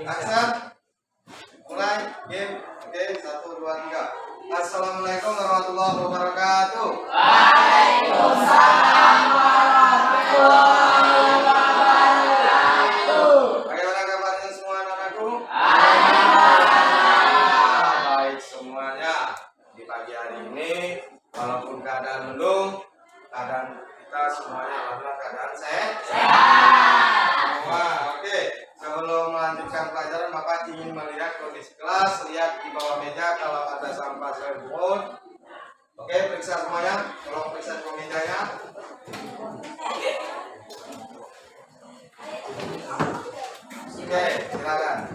Aksan, mulai game. Oke, 1, 2, 3. Assalamualaikum warahmatullahi wabarakatuh. Waalaikumsalam warahmatullahi wabarakatuh. Bagaimana kabarnya semua anak-anakku? Baik semuanya. Di pagi hari ini, walaupun keadaan mendung, keadaan kita semuanya adalah keadaan sehat. Oke. Sebelum melanjutkan pelajaran, Bapak ingin melihat kondisi kelas. Lihat di bawah meja kalau ada sampah serabut. Oke, periksa semuanya. Tolong periksa ke mejanya. Oke, silakan.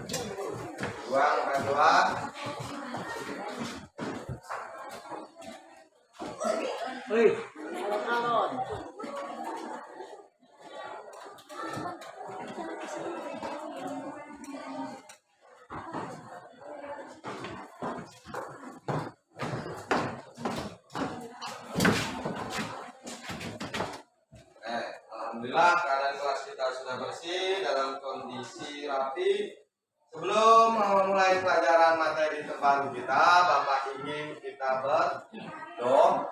Buang kedua. Alhamdulillah keadaan kelas kita sudah bersih dalam kondisi rapi. Sebelum memulai pelajaran materi terbaru kita, Bapak ingin kita berdoa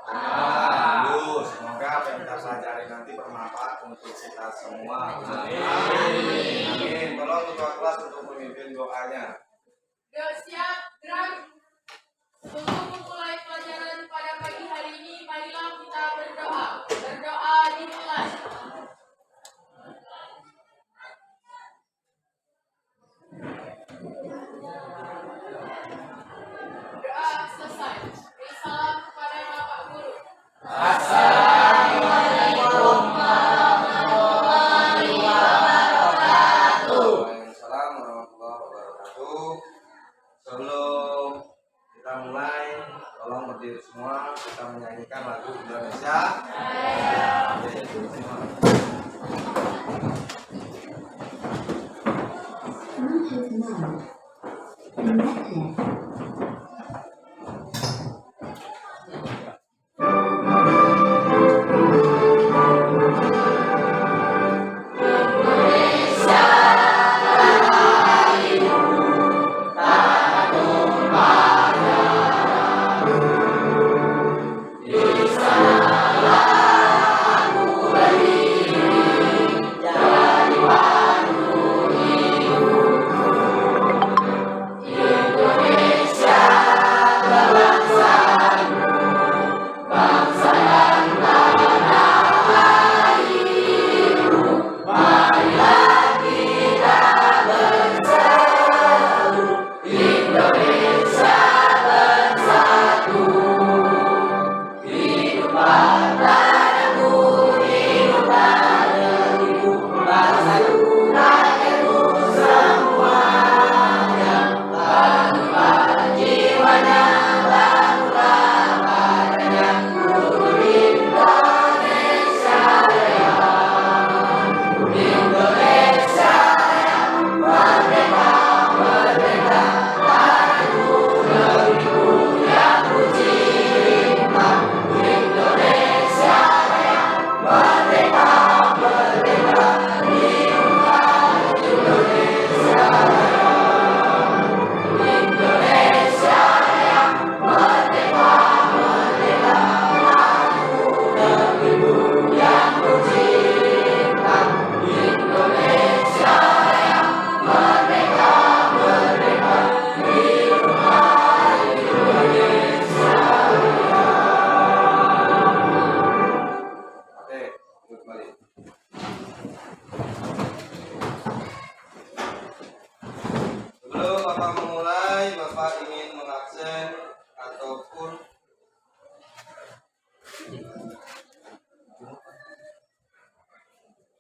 dulu. Semoga apa yang kita pelajari nanti bermanfaat untuk kita semua. Amin. Tolong ketua kelas untuk memimpin doanya. Siap, gerak. Sebelum memulai pelajaran pada pagi hari ini, marilah kita berdoa. Berdoa dimulai. Doa selesai. Beri salam kepada Bapak Guru. Assalamualaikum warahmatullahi wabarakatuh. Waalaikumsalam warahmatullahi wabarakatuh. Sebelum kita mulai, tolong berdiri semua. Kita menyanyikan lagu Indonesia. Oke, semua. Sebelum Bapak memulai, Bapak ingin mengabsen ataupun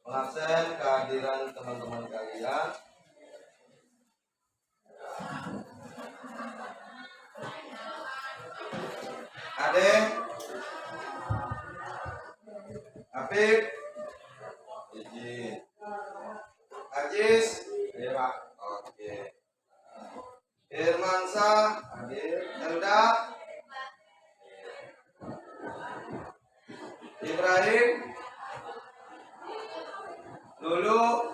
mengabsen kehadiran teman-teman kalian. Ade, Afif, izin. Ajis, ya Pak. Oke. Firmansa, hadir. Elda, Ibrahim, Lulu,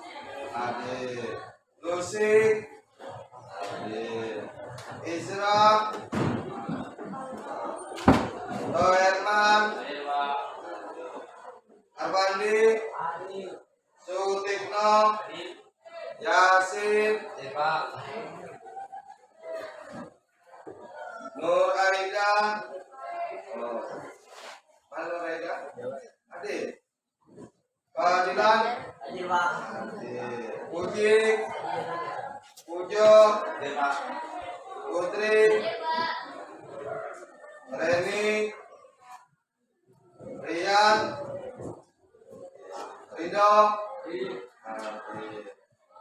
hadir. Lucy, Isra, Herman, Arpandi, Sutikno, Yasin, Nur Aida, mana Nur Aida? Adik, Fadilan, Adik, Puji, Pujo, Putri, Reni, Rian, Rido,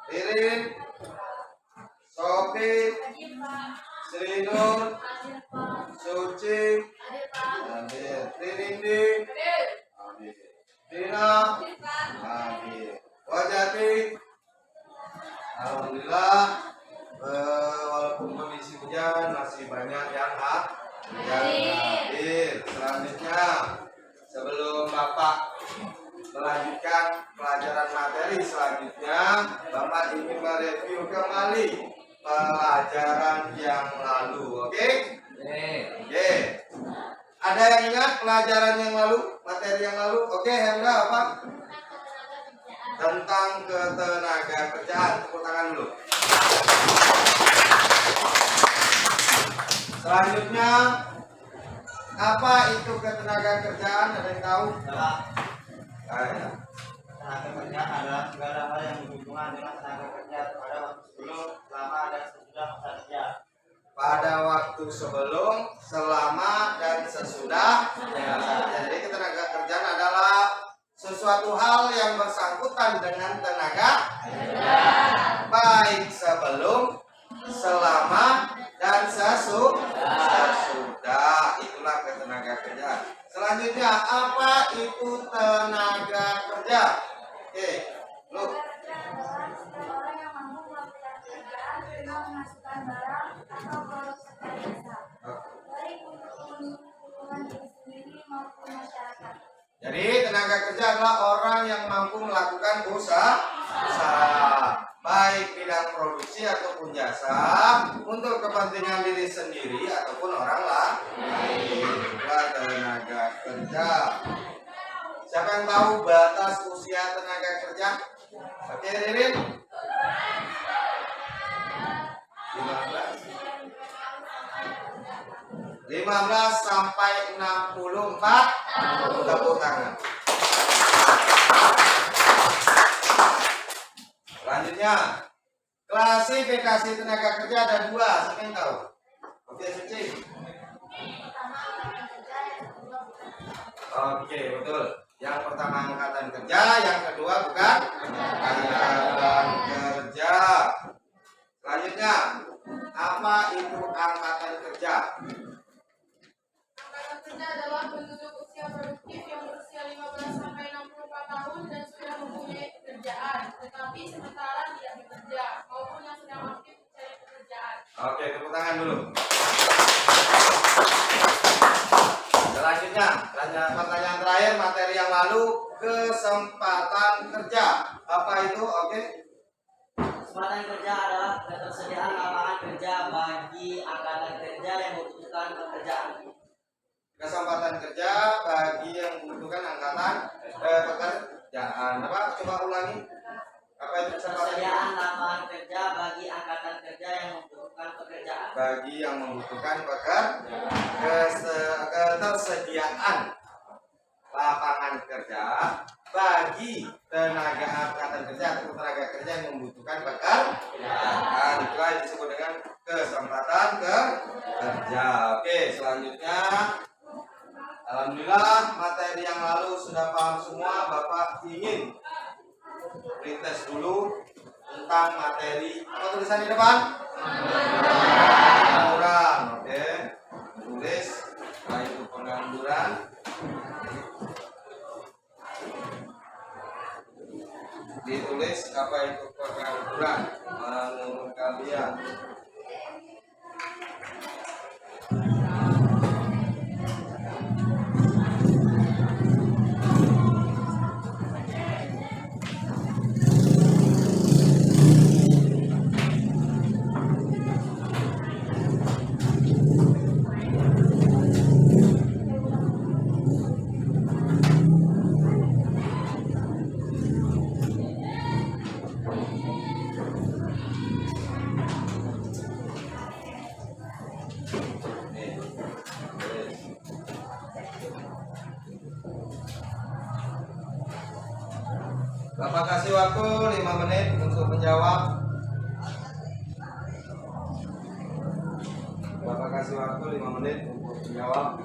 Ririn, Sofi, Sri Nur, Suci, Trinindi, Dina, Wajati. Alhamdulillah, walaupun kondisi hujan masih banyak yang hadir. Selanjutnya, sebelum Bapak melanjutkan pelajaran materi selanjutnya, Bapak ingin mereview kembali pelajaran yang lalu. Oke? Oke. Ada yang ingat pelajaran yang lalu, materi yang lalu? Oke, Hendra, apa? Tentang ketenaga kerjaan. Tepuk tangan dulu. Selanjutnya, apa itu ketenaga kerjaan? Ada yang tahu? Tenaga kerja adalah segala hal yang berhubungan dengan tenaga kerja pada waktu sebelum, selama, dan sesudah masa kerja. Pada waktu sebelum, selama, dan sesudah. Jadi ketenaga kerjaan adalah sesuatu hal yang bersangkutan dengan tenaga baik sebelum, selama, dan sesudah. Itulah ketenaga kerjaan. Selanjutnya, apa itu tenaga kerja? Oke, lu. Jadi tenaga kerja adalah orang yang mampu melakukan usaha baik bidang produksi ataupun jasa untuk kepentingan diri sendiri ataupun orang lain. Itulah tenaga kerja. Siapa yang tahu batas usia tenaga kerja? Oke, Ririn. 15 sampai 64. Tepuk tangan. Selanjutnya, klasifikasi tenaga kerja ada 2. Siapa yang tahu? Oke, Suci. Oke, betul. Yang pertama angkatan kerja, yang kedua bukan angkatan kerja. Selanjutnya, apa itu angkatan kerja? Angkatan kerja adalah penduduk usia produktif yang berusia 15 sampai 64 tahun dan sudah mempunyai pekerjaan, tetapi sementara tidak bekerja maupun yang sedang aktif mencari pekerjaan. Oke, tepuk tangan dulu. Selanjutnya, pertanyaan terakhir materi yang lalu, kesempatan kerja. Apa itu? Oke. Kesempatan kerja adalah ketersediaan lapangan kerja bagi angkatan kerja yang membutuhkan pekerjaan. Kesempatan kerja bagi yang membutuhkan angkatan pekerjaan. Apa? Coba ulangi. Apa itu kesempatan? Ketersediaan lapangan kerja bagi angkatan kerja yang membutuhkan pekerjaan. Bagi yang membutuhkan ketersediaan lapangan kerja bagi tenaga angkatan kerja atau tenaga kerja yang membutuhkan pekerjaan. Itulah yang disebut dengan kesempatan kerja. Oke, selanjutnya, alhamdulillah materi yang lalu sudah paham semua. Bapak ingin retest dulu tentang materi apa tulisan di depan? Pengangguran. Oke, tulis. Setelah itu pengangguran. Ditulis apa itu pengangguran menurut kalian. Bapak kasih waktu 5 menit untuk menjawab. Bapak kasih waktu 5 menit untuk menjawab.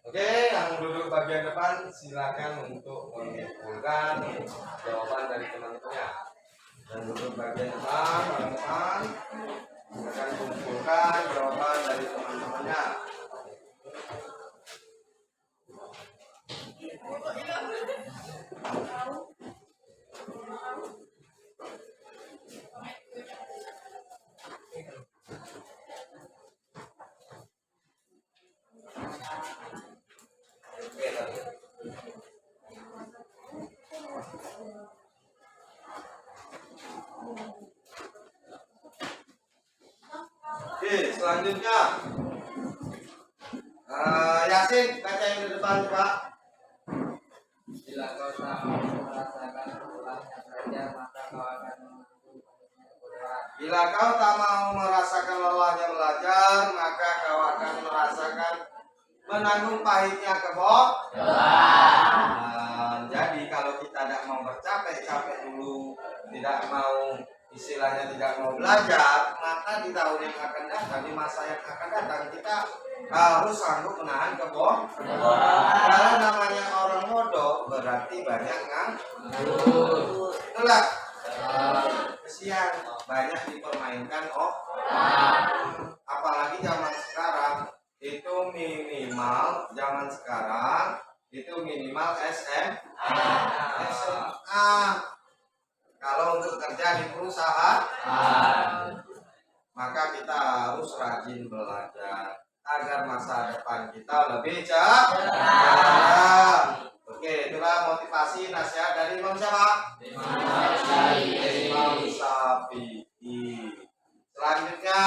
Oke, yang duduk bagian depan silakan untuk mengumpulkan jawaban dari teman-temannya. Yang duduk bagian depan, silakan mengumpulkan jawaban dari teman-temannya. Oke, selanjutnya Yasin, baca yang di depan coba. Bila kau tak mau merasakan lelahnya belajar, maka kau akan Bila kau tak mau merasakan lelahnya belajar, maka kau akan merasakan menanggung pahitnya kebodohan. Jadi kalau kita tidak mau bercapek-capek dulu, tidak mau istilahnya tidak mau belajar, maka di tahun yang akan datang, di masa yang akan datang kita harus sanggup menahan kebodohan. Kalau namanya orang bodoh berarti banyak nganggur. Itulah kesian banyak dipermainkan apalagi zaman sekarang itu minimal SMA. Kalau untuk kerja di perusahaan, maka kita harus rajin belajar agar masa depan kita lebih cerah. Oke, itulah motivasi nasihat dari Imam siapa? Imam Syafi'i. Selanjutnya,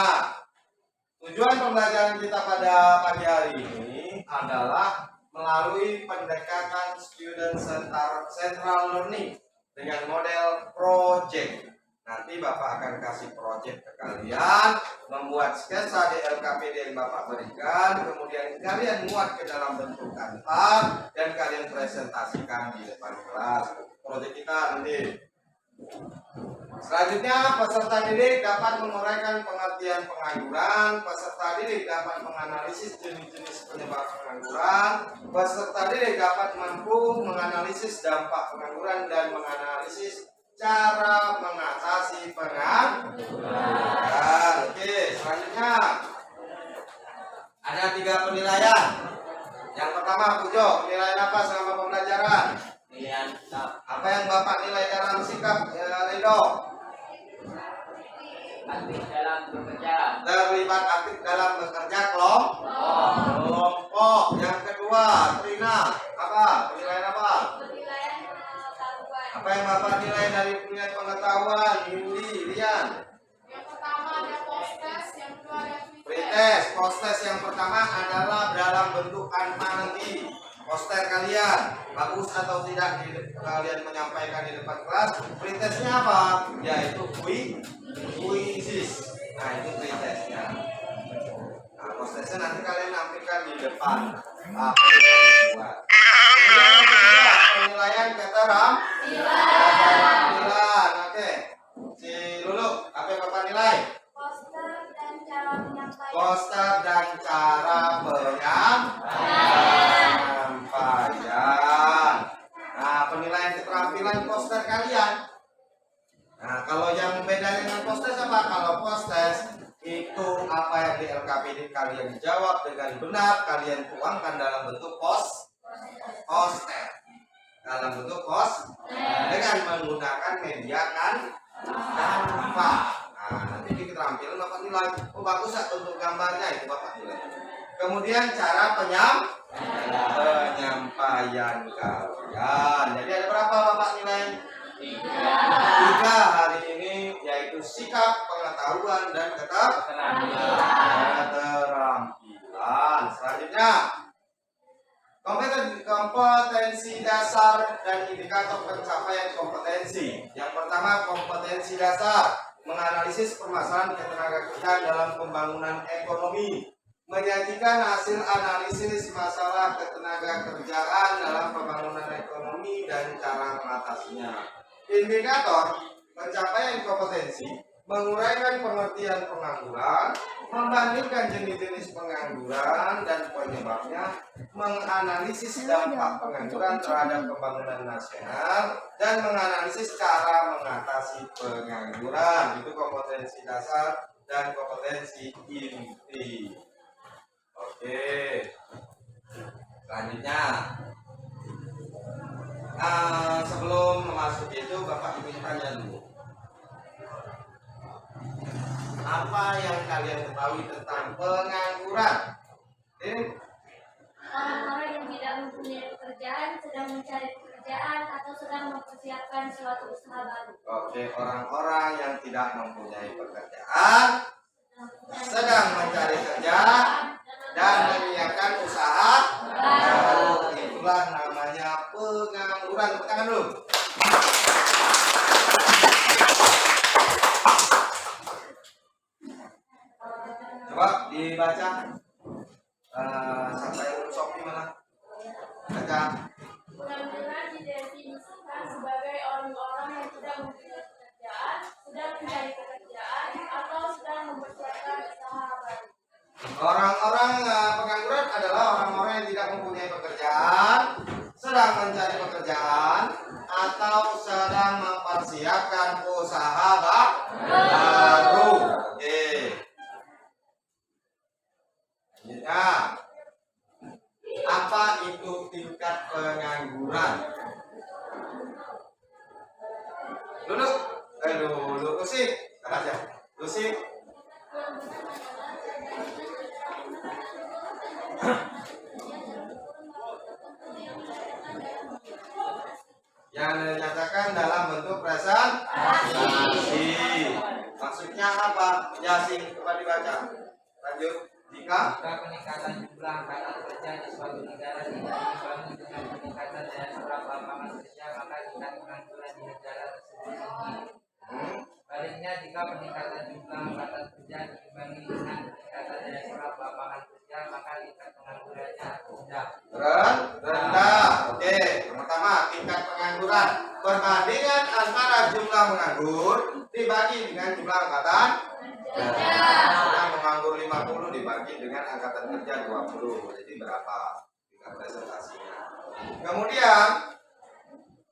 tujuan pembelajaran kita pada pagi hari ini adalah melalui pendekatan student central learning dengan model project. Nanti Bapak akan kasih project ke kalian, membuat sketsa di LKPD yang Bapak berikan, kemudian kalian muat ke dalam bentuk kanvas dan kalian presentasikan di depan kelas. Project kita nanti. Selanjutnya, peserta didik dapat menguraikan pengertian pengangguran, peserta didik dapat menganalisis jenis-jenis penyebab pengangguran, peserta didik dapat mampu menganalisis dampak pengangguran dan menganalisis cara mengatasi pengangguran. Oke, selanjutnya ada 3 penilaian. Yang pertama, Pujo, penilaian apa selama pembelajaran? Apa yang Bapak nilai dalam sikap Rido? aktif dalam bekerja. Terlibat aktif dalam bekerja kelompok. Yang kedua, Trina, apa? Penilaian apa? Penilaian pengetahuan. Apa yang Bapak nilai dari penilaian pengetahuan? Yuli, Lian. Yang pertama ada post-test, yang kedua ada Pretest. Post-test yang pertama adalah dalam bentuk analogi. poster kalian bagus atau tidak kalian menyampaikan di depan kelas. Pretestnya apa? Yaitu kuisis. Nah, itu pretestnya. Nah, posternya nanti kalian nampilkan di depan apa yang dibuat. Kemudian yang ketiga, penilaian keterampilan. Oke, si Lulu, apa yang Bapak nilai? Poster dan cara penyampaian. Nah, penilaian keterampilan poster kalian. Nah, kalau yang beda dengan poster apa? Kalau poster itu apa yang di LKPD kalian jawab dengan benar, kalian tuangkan dalam bentuk poster. Dalam bentuk dengan menggunakan media Canva. Nah, nanti di keterampilan Bapak nilai. Oh, bagus ya untuk gambarnya, itu Bapak nilai. Kemudian cara penyampaian kalian. Jadi ada berapa Bapak nilai? 3 hari ini, yaitu sikap, pengetahuan, dan keterampilan. Selanjutnya, kompetensi dasar dan indikator pencapaian kompetensi. Yang pertama, kompetensi dasar, menganalisis permasalahan ketenagakerjaan dalam pembangunan ekonomi, menyajikan hasil analisis masalah ketenagakerjaan dalam pembangunan ekonomi dan cara mengatasinya. Indikator pencapaian kompetensi, menguraikan pengertian pengangguran, membandingkan jenis-jenis pengangguran dan penyebabnya, menganalisis dampak pengangguran terhadap pembangunan nasional, dan menganalisis cara mengatasi pengangguran. Itu kompetensi dasar dan kompetensi inti. Oke, selanjutnya sebelum memasuki itu Bapak ingin tanya dulu, apa yang kalian ketahui tentang pengangguran? Orang-orang yang tidak mempunyai pekerjaan, sedang mencari pekerjaan, atau sedang mempersiapkan suatu usaha baru. Oke, orang-orang yang tidak mempunyai pekerjaan, sedang mencari kerja, dan menyiapkan usaha baru. Itulah namanya pengangguran. Tepuk tangan dulu. Coba dibaca. Sampai Sofi mana? Baca. Pengangguran didefinisikan sebagai orang-orang yang tidak mempunyai pekerjaan, sedang mencari pekerjaan, atau sedang mempersiapkan usaha baru. Orang-orang pengangguran adalah orang-orang yang tidak mempunyai pekerjaan, sedang mencari pekerjaan, atau sedang mempersiapkan usaha baru. Oke. Selanjutnya, apa itu tingkat pengangguran? Duduk. Duduk. Lucy. Aja. Lucy. Yang dinyatakan dalam bentuk presentasi. Maksudnya apa? Yasin, coba dibaca. Lanjut. Jika peningkatan jumlah angkatan kerja di suatu negara tidak diimbangi dengan peningkatan daya serap lapangan kerja, maka tingkat pengangguran di negara tersebut tinggi. Baliknya, jika peningkatan jumlah angkatan kerja diimbangi dengan peningkatan daya serap lapangan kerja, maka tingkat penganggurannya rendah. rendah. Oke, pertama tingkat pengangguran. Perbandingan antara jumlah menganggur dibagi dengan jumlah angkatan kerja. Yang menganggur 50 dibagi dengan angkatan kerja 20. Jadi berapa tingkat presentasinya? Kemudian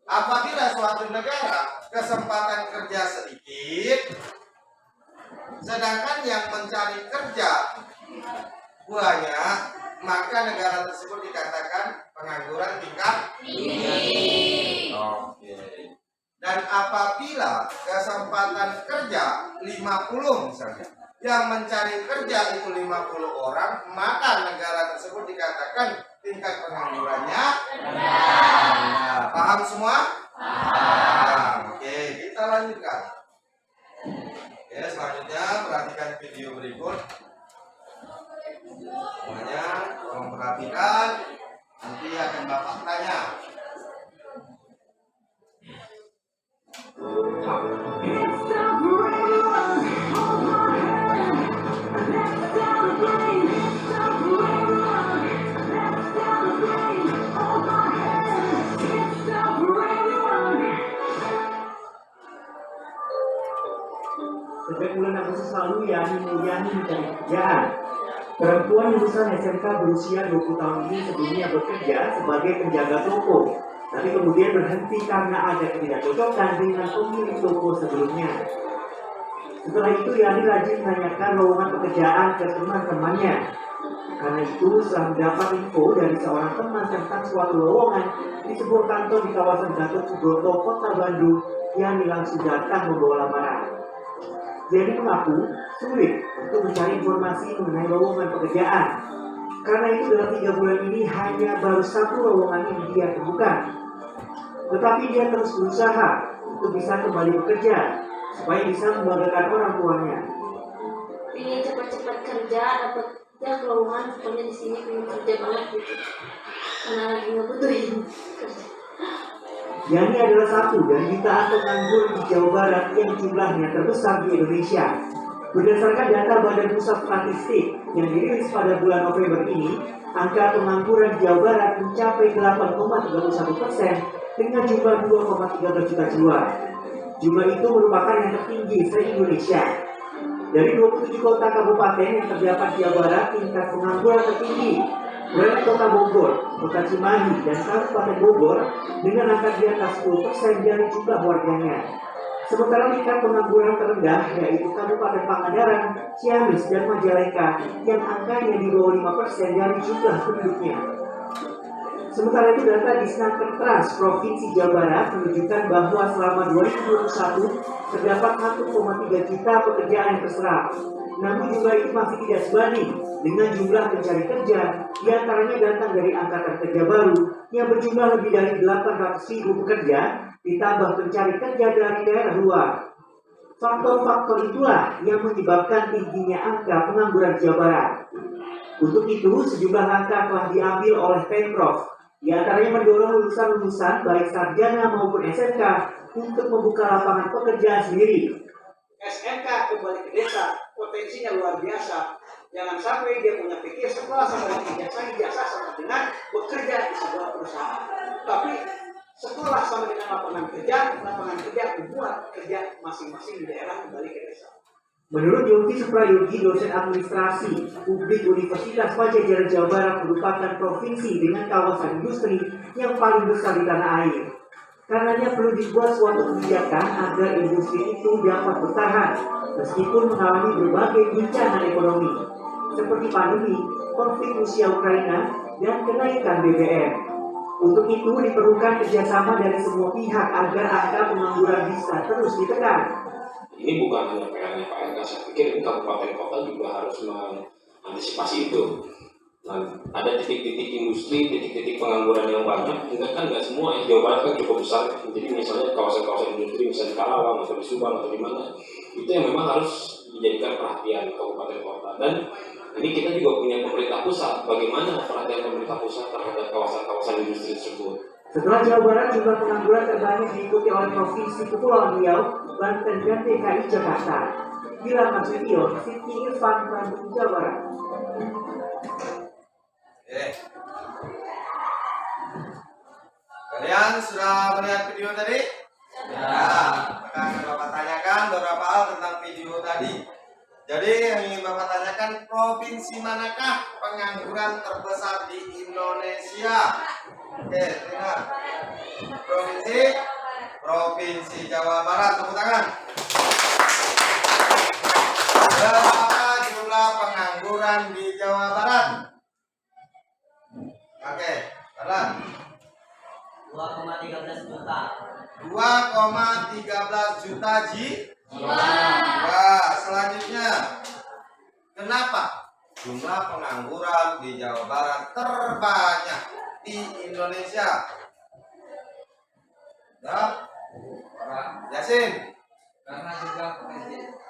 apabila suatu negara kesempatan kerja sedikit, sedangkan yang mencari kerja banyak, maka negara tersebut dikatakan pengangguran tingkat tinggi. Oke. Dan apabila kesempatan kerja 50 misalnya, yang mencari kerja itu 50 orang, maka negara tersebut dikatakan tingkat penganggurannya rendah. Paham semua? Paham. Oke, kita lanjutkan. Oke, selanjutnya perhatikan video berikut. Semuanya tolong perhatikan. Nanti nanti akan Bapak tanya. Sejak bulan Agustus lalu, Yani Mulyani mencari pekerjaan. Perempuan lulusan SMK berusia 20 tahun ini sebelumnya bekerja sebagai penjaga toko, tapi kemudian berhenti karena ada ketidakcocokan dengan pemilik toko sebelumnya. Setelah itu, Yani rajin menanyakan lowongan pekerjaan ke teman-temannya. Karena itu, setelah mendapat info dari seorang teman tentang suatu lowongan di sebuah kantor di kawasan Gatot Subroto, Kota Bandung, Yani langsung datang membawa lamaran. Yani mengaku sulit untuk mencari informasi mengenai lowongan pekerjaan. Karena itu dalam 3 bulan ini hanya baru 1 lowongan yang dia temukan. Tetapi dia terus berusaha untuk bisa kembali bekerja supaya bisa membanggakan orang tuanya. Ingin cepat-cepat kerja, dapat ya lowongan, pokoknya di sini pengen kerja banget gitu. Karena lagi ngebutuhin kerja. Yani adalah satu dari jutaan penganggur di Jawa Barat yang jumlahnya terbesar di Indonesia. Berdasarkan data Badan Pusat Statistik yang dirilis pada bulan November ini, angka pengangguran di Jawa Barat mencapai 8,31% dengan jumlah 2,13 juta jiwa. Jumlah itu merupakan yang tertinggi se-Indonesia. Dari 27 kota kabupaten yang terdapat di Jawa Barat, tingkat pengangguran tertinggi berada Kota Bogor, Kota Cimahi, dan Kabupaten Bogor dengan angka di atas 10% dari jumlah warganya. Sementara tingkat pengangguran terendah yaitu Kabupaten Pangandaran, Ciamis, dan Majalengka yang angkanya di bawah 5% dari jumlah penduduknya. Sementara itu data Disnaker Trans Provinsi Jawa Barat menunjukkan bahwa selama 2021 terdapat 1,3 juta pekerjaan yang terserap. Namun jumlah itu masih tidak sebanding dengan jumlah pencari kerja, diantaranya datang dari angkatan kerja baru yang berjumlah lebih dari 800.000 pekerja, ditambah pencari kerja dari daerah luar. Faktor-faktor itulah yang menyebabkan tingginya angka pengangguran Jawa Barat. Untuk itu, sejumlah langkah telah diambil oleh Pemprov, diantaranya mendorong lulusan-lulusan baik sarjana maupun SMK untuk membuka lapangan pekerjaan sendiri. SMK kembali ke desa, potensinya luar biasa. Jangan sampai dia punya pikir sekolah sama dengan ijazah sama dengan bekerja di sebuah perusahaan. Tapi sekolah sama dengan lapangan kerja membuat kerja masing-masing di daerah kembali ke desa. Menurut Yogi Suprayogi, dosen administrasi publik Universitas Padjadjaran Jawa Barat, merupakan provinsi dengan kawasan industri yang paling besar di tanah air. Karenanya perlu dibuat suatu kebijakan agar industri itu dapat bertahan meskipun mengalami berbagai bencana ekonomi seperti pandemi, konflik Rusia Ukraina, dan kenaikan BBM. Untuk itu diperlukan kerjasama dari semua pihak agar angka pengangguran bisa terus ditekan. Ini bukan hanya PR-nya Pak RK, saya pikir ini kabupaten kota juga harus mengantisipasi itu. Nah, ada titik-titik industri, titik-titik pengangguran yang banyak, nggak semua. Jawa Barat kan cukup besar, jadi misalnya kawasan-kawasan industri, misalnya di Karawang atau di Subang atau di mana, itu yang memang harus dijadikan perhatian kabupaten kota. Dan ini kita juga punya pemerintah pusat, bagaimana perhatian pemerintah pusat terhadap kawasan-kawasan industri tersebut. Setelah Jawa Barat, jumlah pengangguran terbanyak diikuti oleh Provinsi Kepulauan Riau, Banten, dan DKI Jakarta. Gilang Nasution, Siti Irfan, Bandung, Jawa Barat. Kalian sudah melihat video tadi? Ya. Maka akan Bapak tanyakan beberapa hal tentang video tadi. Jadi yang ingin Bapak tanyakan, provinsi manakah pengangguran terbesar di Indonesia? Oke, dengar. Provinsi Jawa Barat, tepuk tangan. Berapa jumlah pengangguran di Jawa Barat? Oke, jalan. 2,13 juta. 2,13 juta jiwa. Selanjutnya, kenapa jumlah pengangguran di Jawa Barat terbanyak di Indonesia? Ya, Yasin. Karena juga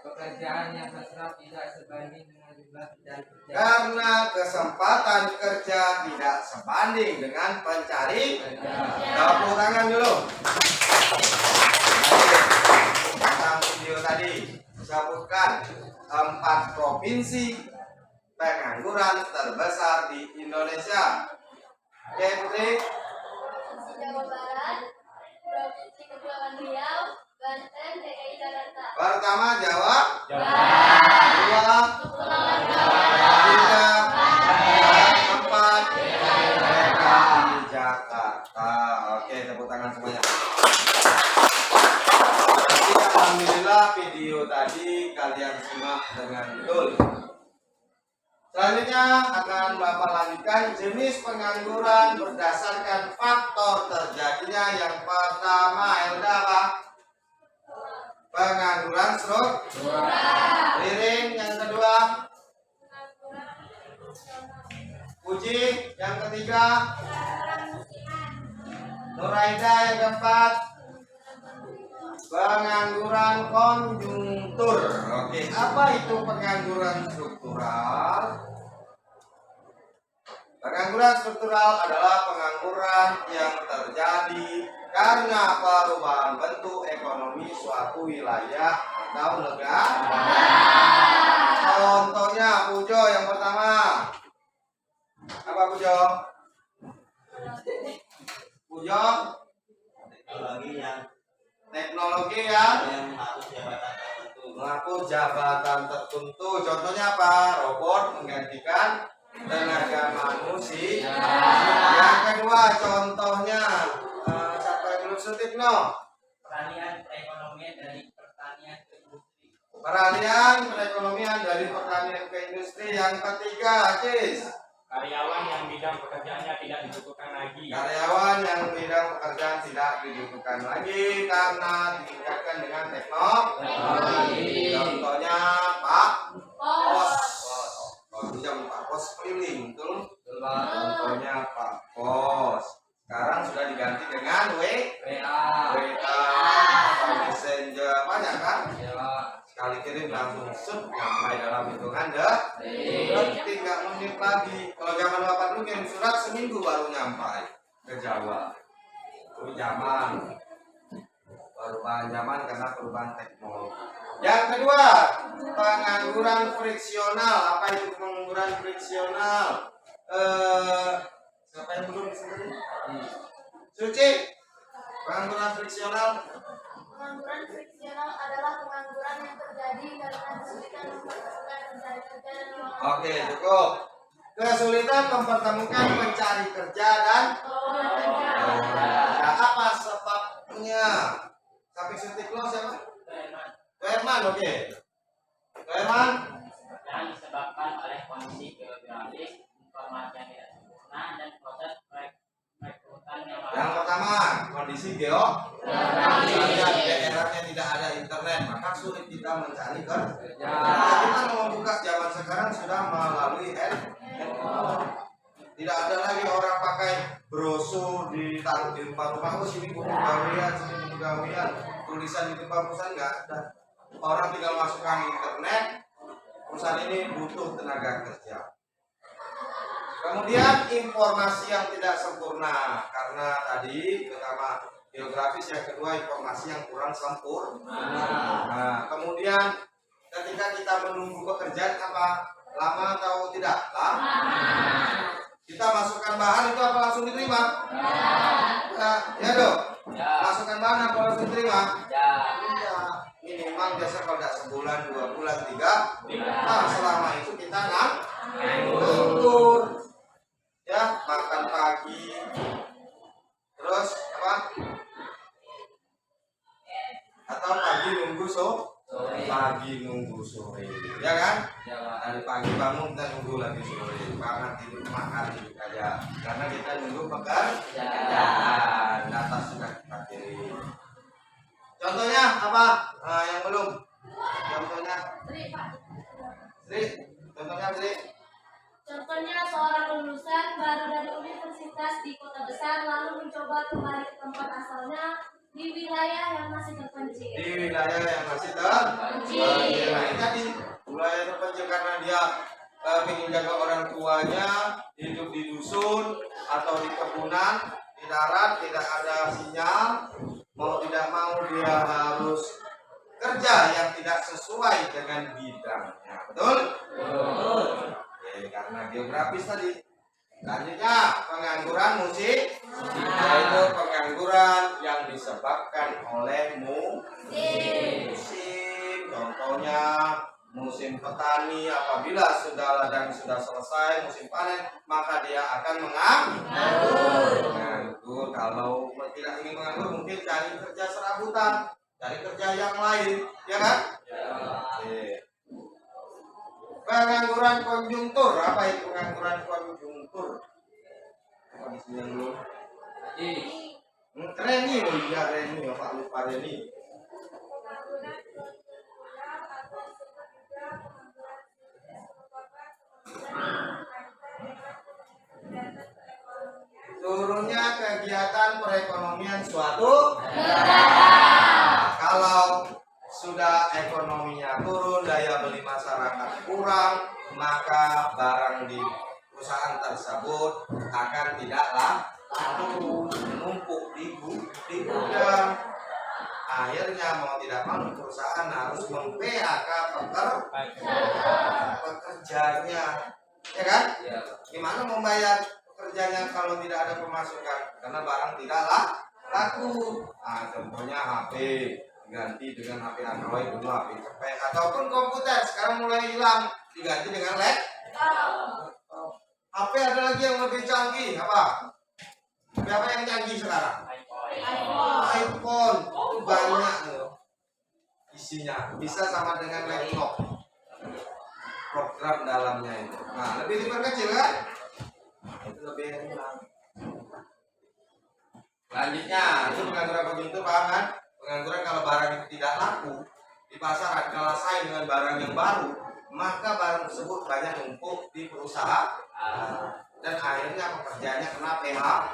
pekerjaan yang terserap tidak sebanding dengan jumlah pencari kerja. Karena kesempatan kerja tidak sebanding dengan pencari. Tepuk tangan dulu. Tentang video tadi disebutkan 4 provinsi pengangguran terbesar di Indonesia. Oke Putri. Jawa Barat, Provinsi Kepulauan Riau, Banten, DKI Jakarta. Pertama Jawa, Barat, kedua Kepulauan Riau, ketiga, keempat DKI Jakarta. Oke, tepuk tangan semuanya. Jadi alhamdulillah video tadi kalian simak dengan betul. Selanjutnya akan Bapak lanjutkan jenis pengangguran berdasarkan faktor terjadinya. Yang pertama Elda apa? Pengangguran struktural. Ririn yang kedua. Puji yang ketiga. Nuraida yang keempat. Pengangguran konjungtur. Oke, apa itu pengangguran struktural? Pengangguran struktural adalah pengangguran yang terjadi karena perubahan bentuk ekonomi suatu wilayah atau negara. Contohnya Pujo yang pertama. Apa Pujo? Pujo? Teknologi yang menghapus jabatan tertentu. Contohnya apa? Robot menggantikan tenaga manusia. Yang kedua contohnya siapa yang belum Sutikno? Peralihan perekonomian dari pertanian ke industri. Peralihan perekonomian dari pertanian ke industri. Yang ketiga Cis. Karyawan yang bidang pekerjaannya tidak dibutuhkan lagi. Karyawan yang bidang pekerjaan tidak dibutuhkan lagi karena ditingkatkan dengan teknologi. Contohnya Pak Pos. Jam Pak Pos keliling, betul? Contohnya Pak Pos. Sekarang sudah diganti dengan WA, Messenger, banyak kan? Sekali kirim langsung sampai dalam hitungan detik, nggak menit lagi. Kalau zaman Bapak dulu kirim surat seminggu baru nyampai ke Jawa. Itu zaman perubahan zaman karena perubahan teknologi. Yang kedua, pengangguran friksional. Apa itu pengangguran friksional? Siapa yang belum disebut? Suci. Pengangguran friksional. Pengangguran friksional adalah pengangguran yang terjadi karena kesulitan mempertemukan pencari kerja dan Oke, cukup. Kesulitan mempertemukan pencari kerja dan nah, apa sebabnya? Sampai Sutikno siapa? Herman, oke. Herman. Yang disebabkan oleh kondisi geografis, informasi yang tidak sempurna, dan proses perekrutan Yang pertama, kondisi misalnya di daerahnya tidak ada internet, maka sulit kita mencari kerja. Kita mau buka zaman sekarang sudah melalui handphone. Tidak ada lagi orang pakai brosur ditaruh di rumah-rumah. Oh sini buku gawean, sini buku gawean, tulisan di tempat perusahaan nggak ada. Orang tinggal masukkan internet. Perusahaan ini butuh tenaga kerja. Kemudian informasi yang tidak sempurna karena tadi pertama geografis, yang kedua informasi yang kurang sempurna. Nah, kemudian ketika kita menunggu pekerjaan apa lama atau tidak? Lama. Kita masukkan bahan itu apa langsung diterima? Ya dong. Masukkan bahan apa langsung diterima? Ya. Minimal biasa kalau tidak sebulan, 2 bulan, 3. Nah, selama itu kita nganggur. Ya, makan pagi. Terus apa? Atau pagi nunggu pagi nunggu sore. Ya kan? Dari pagi bangun kita nunggu lagi sore. Makan tidur aja. Karena kita nunggu pekerjaan. Data sudah kita kirim. Contohnya apa? Yang belum? Contohnya? Sri. Contohnya Sri. Contohnya seorang lulusan baru dari universitas di kota besar lalu mencoba kembali ke tempat asalnya di wilayah yang masih terpencil. Di wilayah yang masih terpencil. Nah, ini tadi wilayah terpencil karena dia ingin jaga orang tuanya, hidup di dusun atau di kebunan, di darat tidak ada sinyal, mau tidak mau dia harus kerja yang tidak sesuai dengan bidangnya, betul? Oke, karena geografis tadi. Selanjutnya pengangguran musik, yaitu pengangguran yang disebabkan oleh musim. Contohnya musim petani, apabila sudah ladang sudah selesai musim panen, maka dia akan menganggur. Kalau tidak ingin menganggur, mungkin cari kerja serabutan, cari kerja yang lain, ya kan? Oke. Pengangguran konjungtur, apa itu pengangguran konjungtur? Apa isinya dulu? Reni, oh iya Reni, Pak lupa Reni. Turunnya kegiatan perekonomian suatu negara. Kalau sudah ekonominya turun, daya beli masyarakat kurang, maka barang di perusahaan tersebut akan tidaklah laku, menumpuk di gudang. Akhirnya mau tidak mau perusahaan harus mem-PHK pekerjanya, ya kan? Gimana membayar pekerjanya kalau tidak ada pemasukan? Karena barang tidaklah laku. Nah, contohnya HP diganti dengan HP Android, dulu HP cepet, ataupun komputer sekarang mulai hilang, diganti dengan laptop. HP ada lagi yang lebih canggih, apa? HP apa yang canggih sekarang? iPhone. Itu banyak loh isinya, bisa sama dengan laptop, program dalamnya itu. Nah, lebih diperkecil kan? Itu lebih hilang. Selanjutnya, itu pengangguran konjungtur, paham kan? Pengangguran kalau barang itu tidak laku di pasaran, kalah saing dengan barang yang baru, maka barang tersebut banyak numpuk di perusahaan dan akhirnya pekerjaannya kena PHK.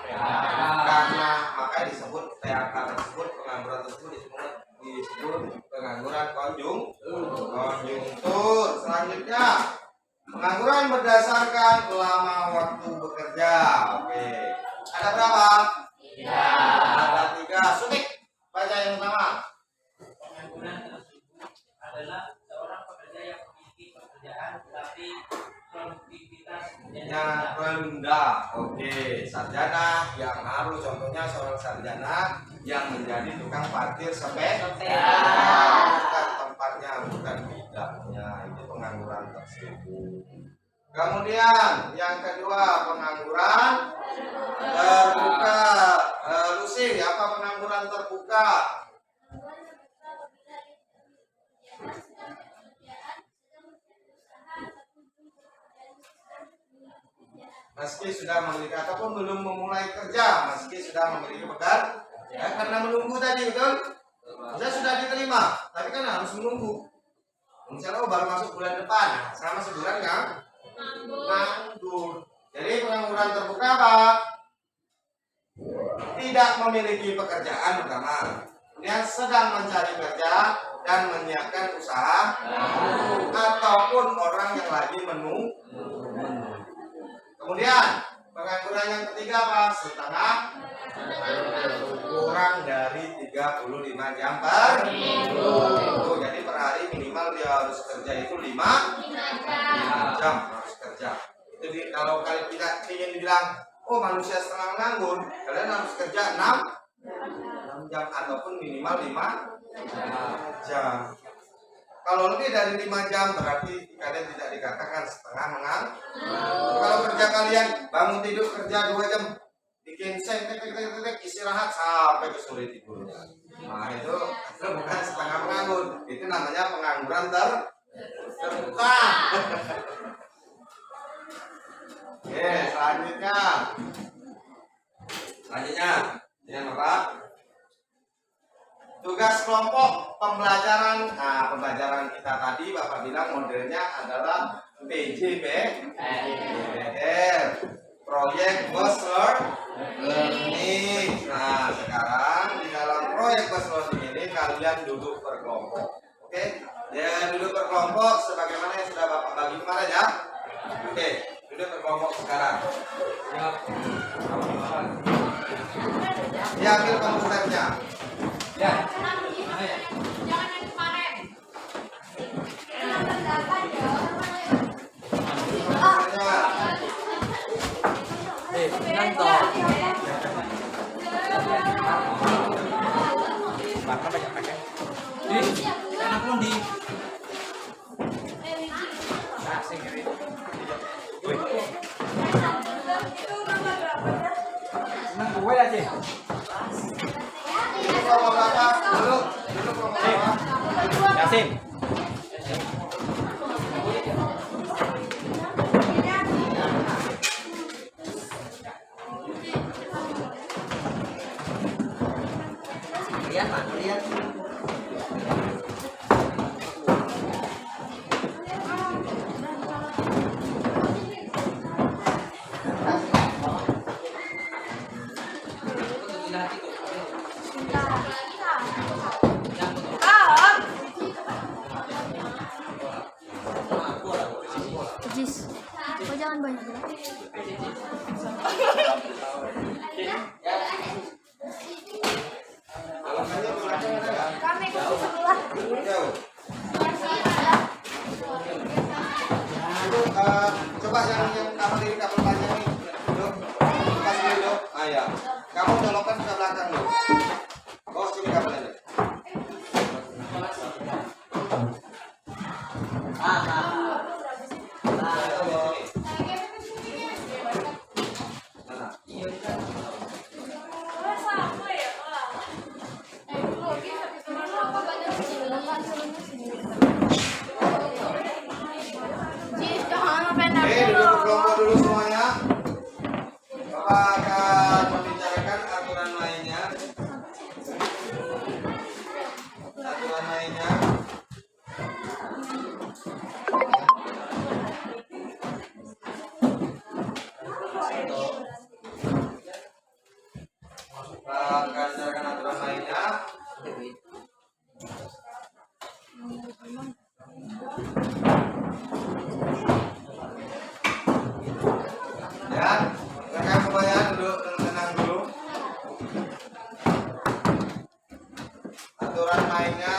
Karena makanya disebut PHK tersebut, pengangguran tersebut disebut pengangguran konjungtur. Selanjutnya, pengangguran berdasarkan lama waktu bekerja. Oke, ada berapa? Ada 3. Sutik, baca yang pertama. Pengangguran tersebut adalah seorang pekerja yang memiliki pekerjaan tetapi produktivitasnya rendah. Oke, sarjana yang harus, contohnya seorang sarjana yang menjadi tukang parkir sepeda. Bukan tempatnya, bukan bidangnya, itu pengangguran tersebut. Kemudian yang kedua, pengangguran terbuka. Lucy, apa pengangguran terbuka? Meski sudah memiliki ataupun belum memulai kerja, meski sudah memiliki pekerjaan, ya, karena menunggu tadi, betul? Saya sudah diterima, tapi kan harus menunggu. Insya Allah baru masuk bulan depan, selama sebulan kan? Nganggur. Jadi pengangguran terbuka apa? Tidak memiliki pekerjaan pertama, dia sedang mencari kerja dan menyiapkan usaha, ataupun orang yang lagi menunggu. Kemudian pengangguran yang ketiga apa? Setengah, kurang dari 35 jam per minggu. Jadi per hari minimal dia harus kerja itu 5 jam harus kerja. Itu kalau kalian tidak ingin dibilang, oh manusia setengah nganggur, kalian harus kerja 6 jam ataupun minimal 5 jam. Kalau lebih dari 5 jam berarti kalian tidak dikatakan setengah menganggur. Kalau kerja kalian bangun tidur kerja 2 jam, bikin istirahat sampai ke sore tidurnya. Nah itu bukan setengah menganggur, itu namanya pengangguran terbuka. Oke, selanjutnya ini apa? Tugas kelompok pembelajaran. Nah, pembelajaran kita tadi Bapak bilang modelnya adalah PJBR, proyek based learning. Nah, sekarang di dalam proyek proyek bus loading ini kalian duduk berkelompok. Oke? Ya, duduk berkelompok sebagaimana yang sudah Bapak bagi kemarin ya. Oke, duduk berkelompok sekarang. Diambil komputernya. Ya. Jangan yang kemarin. Nonton. Bakal banyak pakai. Di, enak belum di? Asing ini. Senang gue aja. Kelompok berapa? Duduk kelompok berapa? Yasin. Lihat Pak, lihat. Jis, kau jangan banyak. Kami ke sebelah. Jauh. Coba yang kapal diri kapal panjang nih. Duduk. Pas duduk. Ah ya. Kamu belokkan ke belakang dulu. Oh, sini kapalnya. Duduk berkelompok dulu semuanya. Bapak akan membicarakan aturan mainnya. Aturan mainnya. Bapak akan bicarakan aturan mainnya. Ya, rekan semuanya duduk tenang dulu. Aturan mainnya.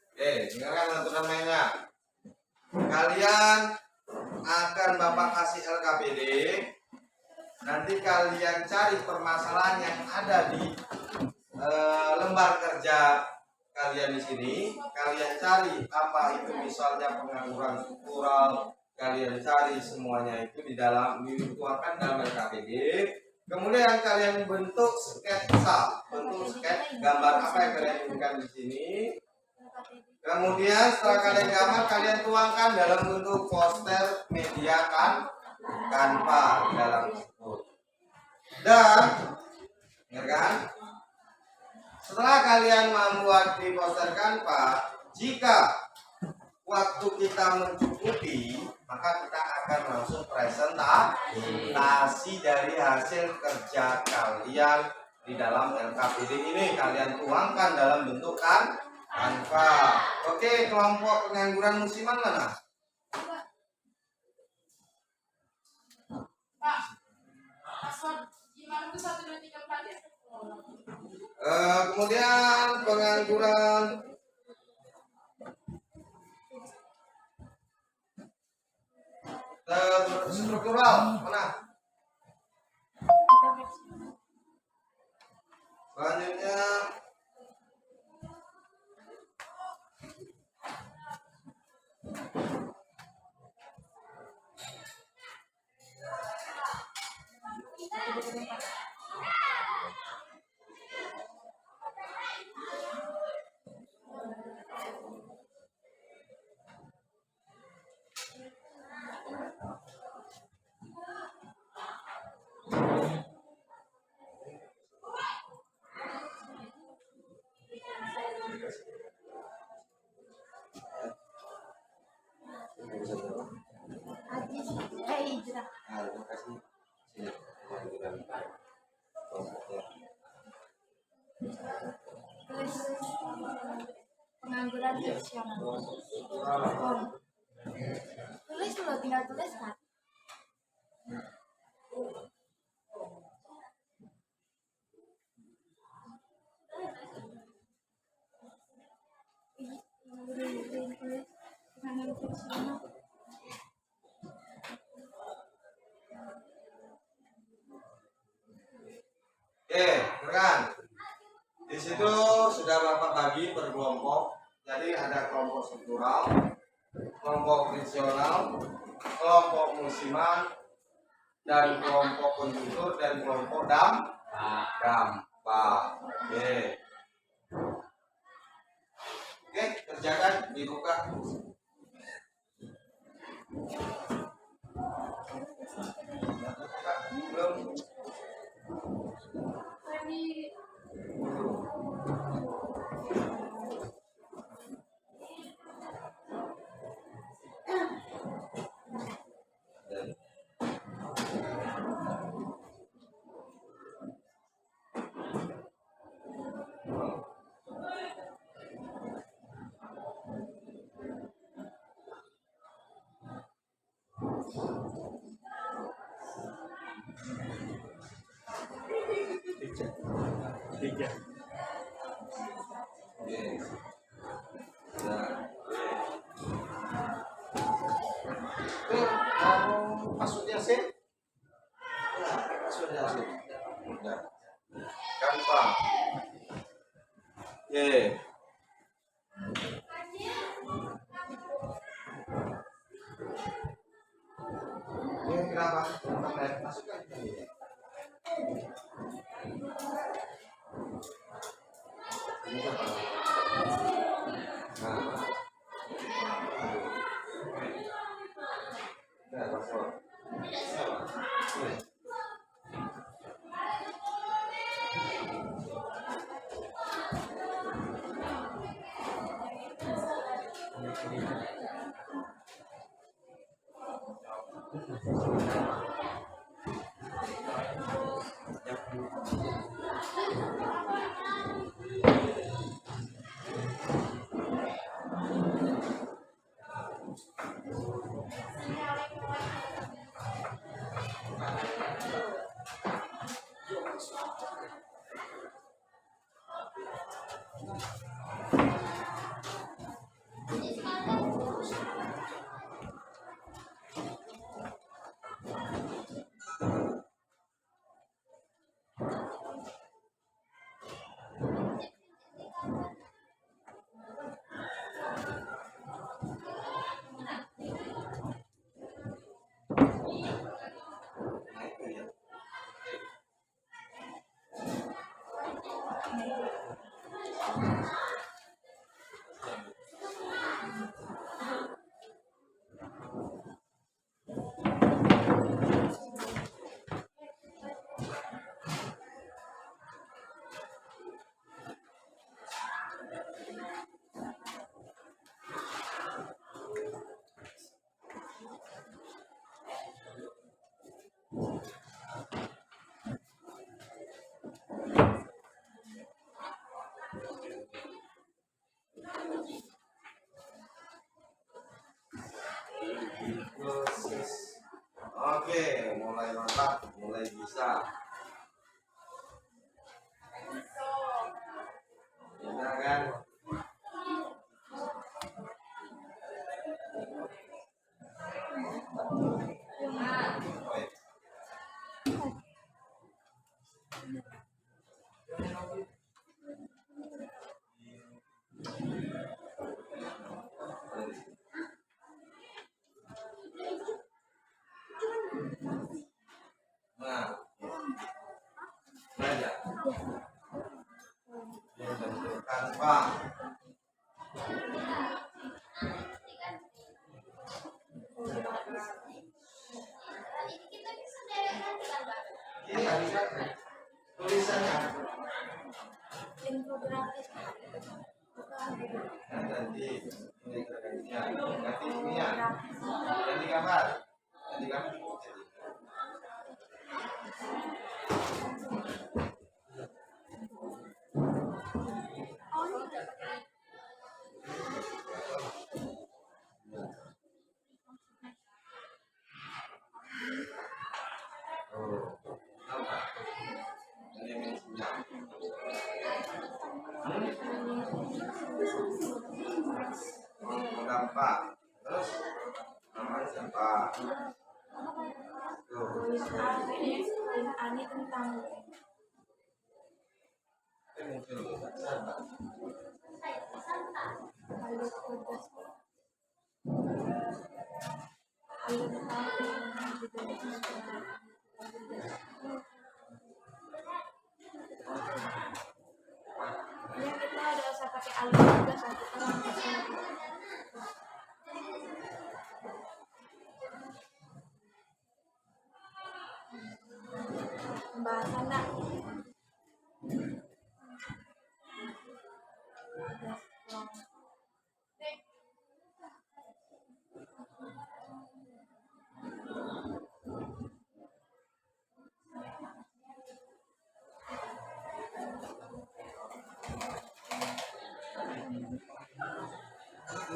Oke, dengarkan aturan mainnya. Kalian akan Bapak kasih LKPD. Nanti kalian cari permasalahan yang ada di lembar kerja kalian di sini. Kalian cari apa itu misalnya pengangguran struktural. Kalian cari semuanya itu di dalam dituangkan dalam LKPD. Kemudian kalian bentuk sketsa, gambar apa yang kalian inginkan di sini. Kemudian setelah kalian gambar, kalian tuangkan dalam bentuk poster media Canva di dalam tersebut. Dan, ya kan? Setelah kalian membuat di poster Canva, jika waktu kita mencukupi, maka kita akan langsung presentasi dari hasil kerja kalian di dalam LKPD ini. Kalian tuangkan dalam bentuk Canva. Oke, kelompok pengangguran musiman mana? Pak, password gimana tuh 1, 2, 3, 4 ya? Kemudian pengangguran struktural mana? Selanjutnya terima kasih. transaksional. Tulis dulu, tinggal tulis kan. Oke, kan? Di situ sudah Bapak bagi per kelompok. Jadi ada kelompok struktural, kelompok fungsional, kelompok musiman, dan kelompok konjungtur dan kelompok dampak. Oke. Oke, kerjakan dibuka. Belum. Maksudnya sih? Maksudnya sih. Gampang. Oke. Ini kenapa? Masukkan ini. Ini apa? Nah. Nah, masuk. Oke, mulai mantap, mulai bisa. Bisa kan? Nah, belajar. Bentukan bang. Ini nggak bisa tulisannya. Nah, ganti ini tergantinya, ganti ini ya, ganti gambar, ganti gambar. Bapak. Terus namanya siapa? Tuh. Ani tentang Muncul siapa? ya kita ada usah pakai alur juga satu orang pembahasan nak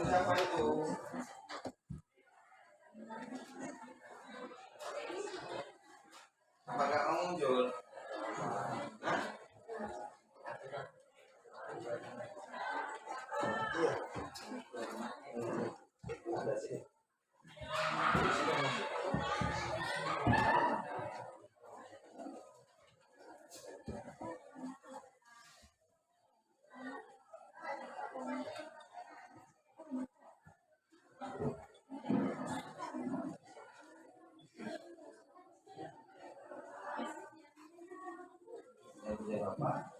Siapa itu? Apa gak mau muncul? Hah? Iya. Ada sih. Bapak.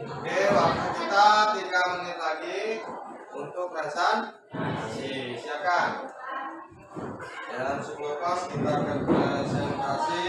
Oke, waktu kita 3 menit lagi untuk presentasi. Silakan. Dalam 10 pas kita akan presentasi.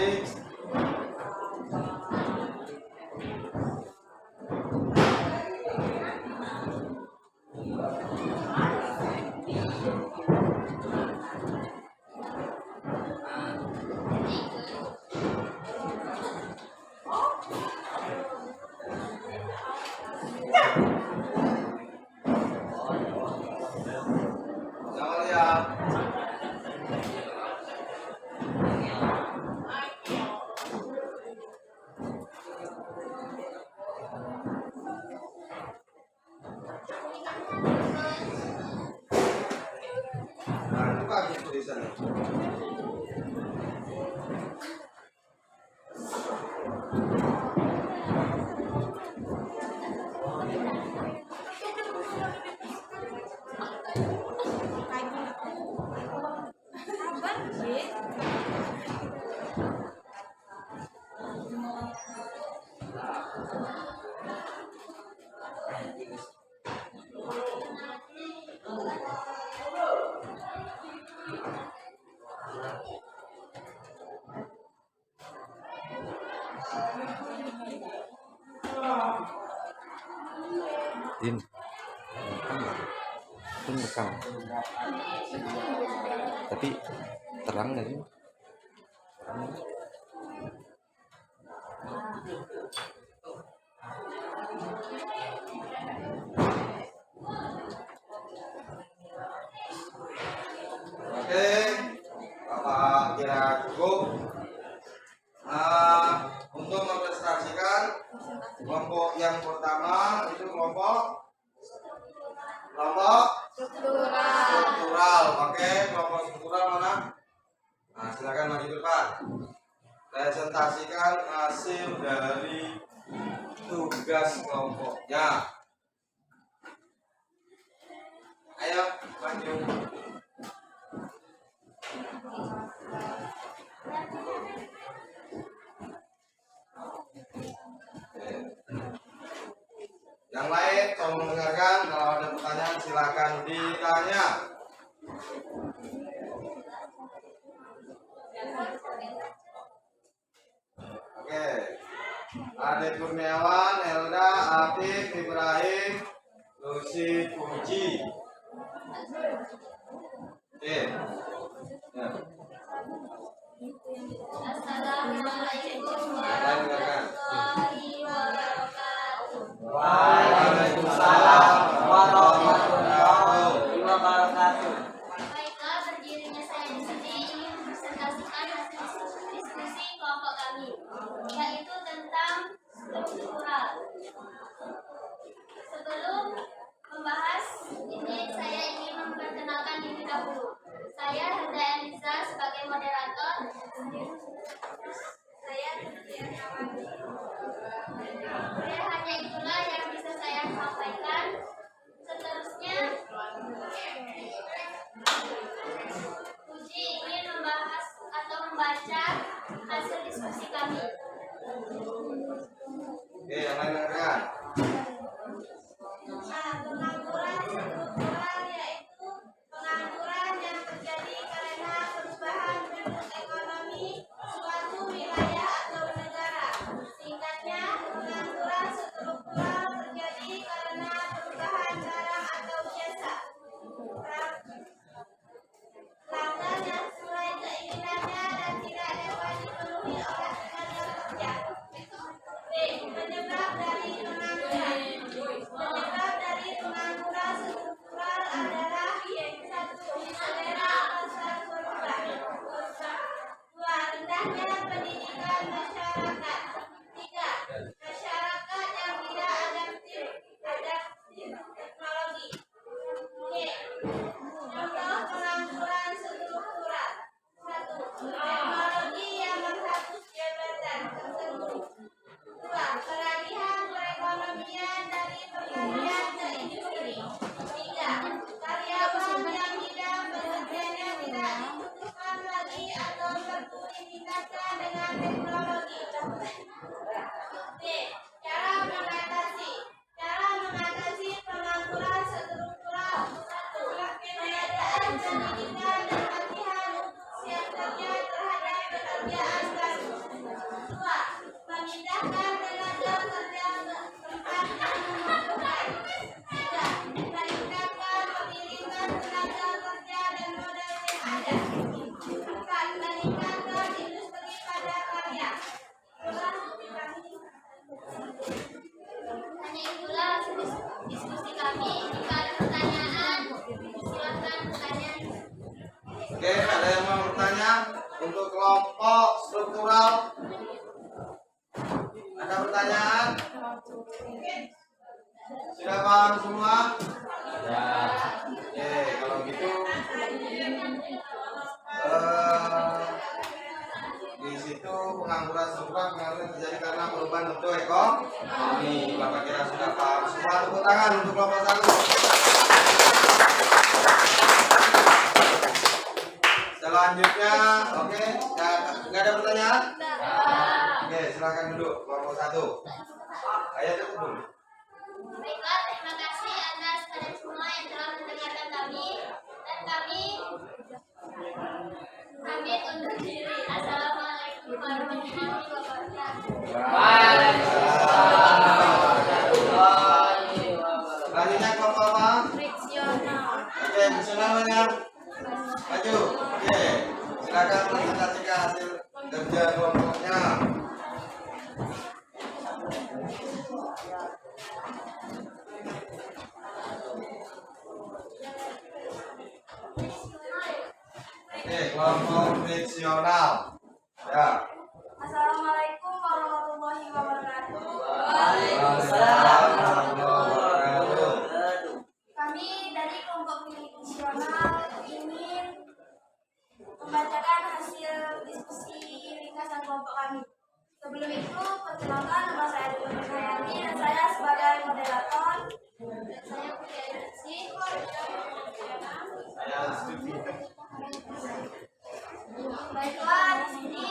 Din, rekam. Tapi terang nggak sih? Oke, Bapak kira cukup. Untuk mempresentasikan kelompok yang pertama itu kelompok struktural. Oke, kelompok struktural mana? Nah, silakan maju ke depan. Presentasikan hasil dari tugas kelompoknya. Ayo, maju. Yang lain tolong mendengarkan, kalau ada pertanyaan silakan ditanya. Oke. Ade Kurniawan, Helda, Afif, Ibrahim, Lucy, Puji. Oke. Ya. Assalamualaikum warahmatullahi wabarakatuh. Waalaikumsalam warahmatullahi wabarakatuh. Baiklah, berdirinya saya di sini ingin mempresentasikan hasil diskusi kelompok kami, yaitu tentang struktural. Sebelum membahas ini, saya ingin memperkenalkan diri dahulu. Saya Helda Eliza sebagai moderator. Saya hanya itulah yang bisa saya sampaikan. Seterusnya, Puji ingin membahas atau membaca hasil diskusi kami. Oke, yang lain dengarkan. Pengangguran struktural yaitu pengangguran yang terjadi karena perubahan bentuk ekonomi suatu wilayah atau negara. Singkatnya, pengangguran struktural terjadi karena perubahan barang atau jasa. Pelanggan yang sesuai keinginannya dan tidak dapat dipenuhi oleh tenaga kerja. B. Penyebab dari pengangguran. Penyebab dari pengangguran struktural adalah 1. Selera pasar berubah. 2. Rendahnya pendidikan masyarakat. 3. Masyarakat yang tidak adaptif teknologi. C. Contoh pengangguran struktural. 1. Teknologi yang menghapus jabatan tertentu. 2. Peralihan perekonomian dari pertanian ke industri. 3. Karyawan yang tidak pekerjaannya tidak dibutuhkan lagi atau perlu ditingkatkan dengan teknologi. D. Cara mengatasi pengangguran struktural. 1. Pengadaan pendidikan dan latihan untuk siap kerja terhadap pekerjaan baru. 2. Memindahkan tenaga kerja ke tempat yang membutuhkan. 3. Meningkatkan pemilikan tenaga kerja dan modal yang ada. 4. Meningkatkan industri padat karya. Hanya itulah hasil diskusi kami. Jika ada pertanyaan, silakan bertanya. Oke, ada yang mau bertanya untuk kelompok struktural? Ada pertanyaan? Sudah paham semua? Ya. Oke, kalau gitu di situ pengangguran struktural terjadi karena perubahan bentuk ekonomi. Bapak kira sudah paham semua? Tepuk tangan untuk kelompok 1. Selanjutnya, oke, nggak ada pertanyaan? Oke, silakan duduk kelompok 1. Ayo tutup dulu. Baiklah, terima kasih atas kalian semua yang telah mendengarkan kami dan kami undur diri. Assalamualaikum warahmatullahi wabarakatuh. Selanjutnya kelompok apa? Friksional. Oke, fungsional ya. Maju. Oke, silakan presentasikan hasil kerja kelompoknya. Oke, kelompok friksional. Ya. Assalamualaikum warahmatullahi wabarakatuh. Waalaikumsalam warahmatullahi wabarakatuh. Kami dari kelompok friksional ingin membacakan hasil diskusi ringkasan kelompok kami. Sebelum itu, perkenalkan nama saya Dwi Hayani dan saya sebagai moderator. Dan saya Putri Ayansi. Baiklah, di sini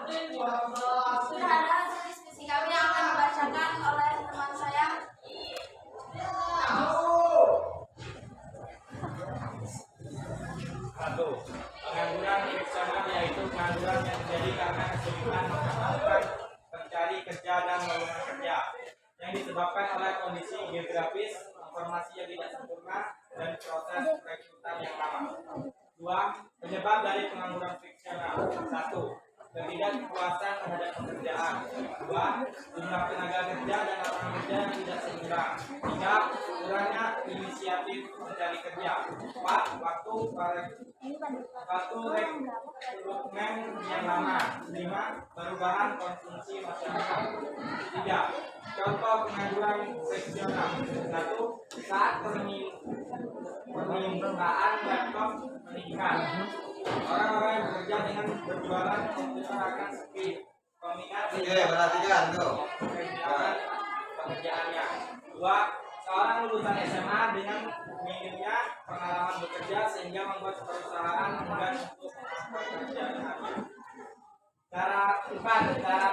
sudah ada hasil diskusi kami yang akan dibacakan oleh teman saya. Satu, pengangguran friksional yaitu pengangguran yang terjadi karena kesulitan melakukan mencari kerja dan lowongan kerja yang disebabkan oleh kondisi geografis, informasi yang tidak sempurna, dan proses rekrutan yang lama. Dua, penyebab dari pengangguran friksional. Satu, ketidakpuasan terhadap pekerjaan. Dua, jumlah tenaga kerja dan lapangan kerja yang tidak seimbang. Tiga, kurangnya inisiatif mencari kerja. Empat, waktu rekrutmen yang lama. Lima, perubahan konsumsi masyarakat. Tiga, contoh pengangguran friksional. Satu, saat permintaan laptop meningkat. Orang-orang yang bekerja dengan berjualan komputer akan sepi. Peminat Oke, perhatikan tuh. pekerjaannya. Dua, seorang lulusan SMA dengan minimnya pengalaman bekerja sehingga membuat perusahaan enggan untuk bekerja dengannya. Cara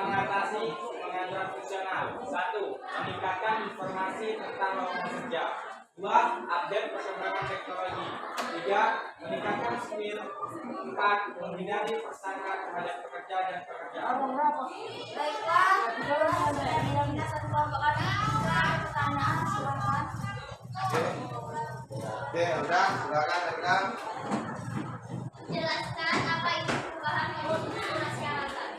mengatasi pengangguran fungsional. Satu, meningkatkan informasi tentang lowongan kerja. Dua, update perkembangan teknologi. Tiga, meningkatkan skill. Empat, menghindari persangka terhadap pekerja dan pekerjaan. Baiklah, kita satu kelompok kami. Pertanyaan silakan. Oke, udah, silakan rekam. Jelaskan apa itu perubahan konsumsi masyarakat.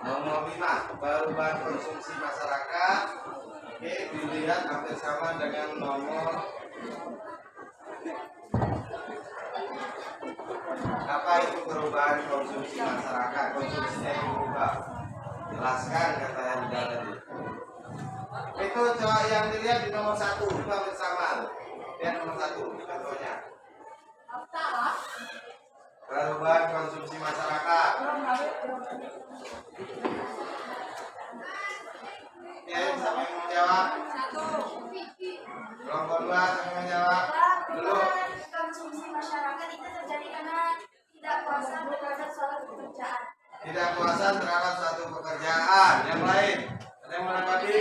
Nomor 5, perubahan konsumsi masyarakat. Oke, dilihat hampir sama dengan nomor apa itu perubahan konsumsi masyarakat? Konsumsinya yang berubah. Jelaskan kata yang tadi. Itu coba yang dilihat di nomor 1 itu hampir sama. Lihat nomor 1 contohnya. Perubahan konsumsi masyarakat. Oke, siapa yang mau jawab? Kelompok 2, siapa yang mau jawab? Dulu. Konsumsi masyarakat itu terjadi karena tidak puasa terhadap suatu pekerjaan. Tidak puasa terhadap suatu pekerjaan. Yang lain, ada yang menanggapi?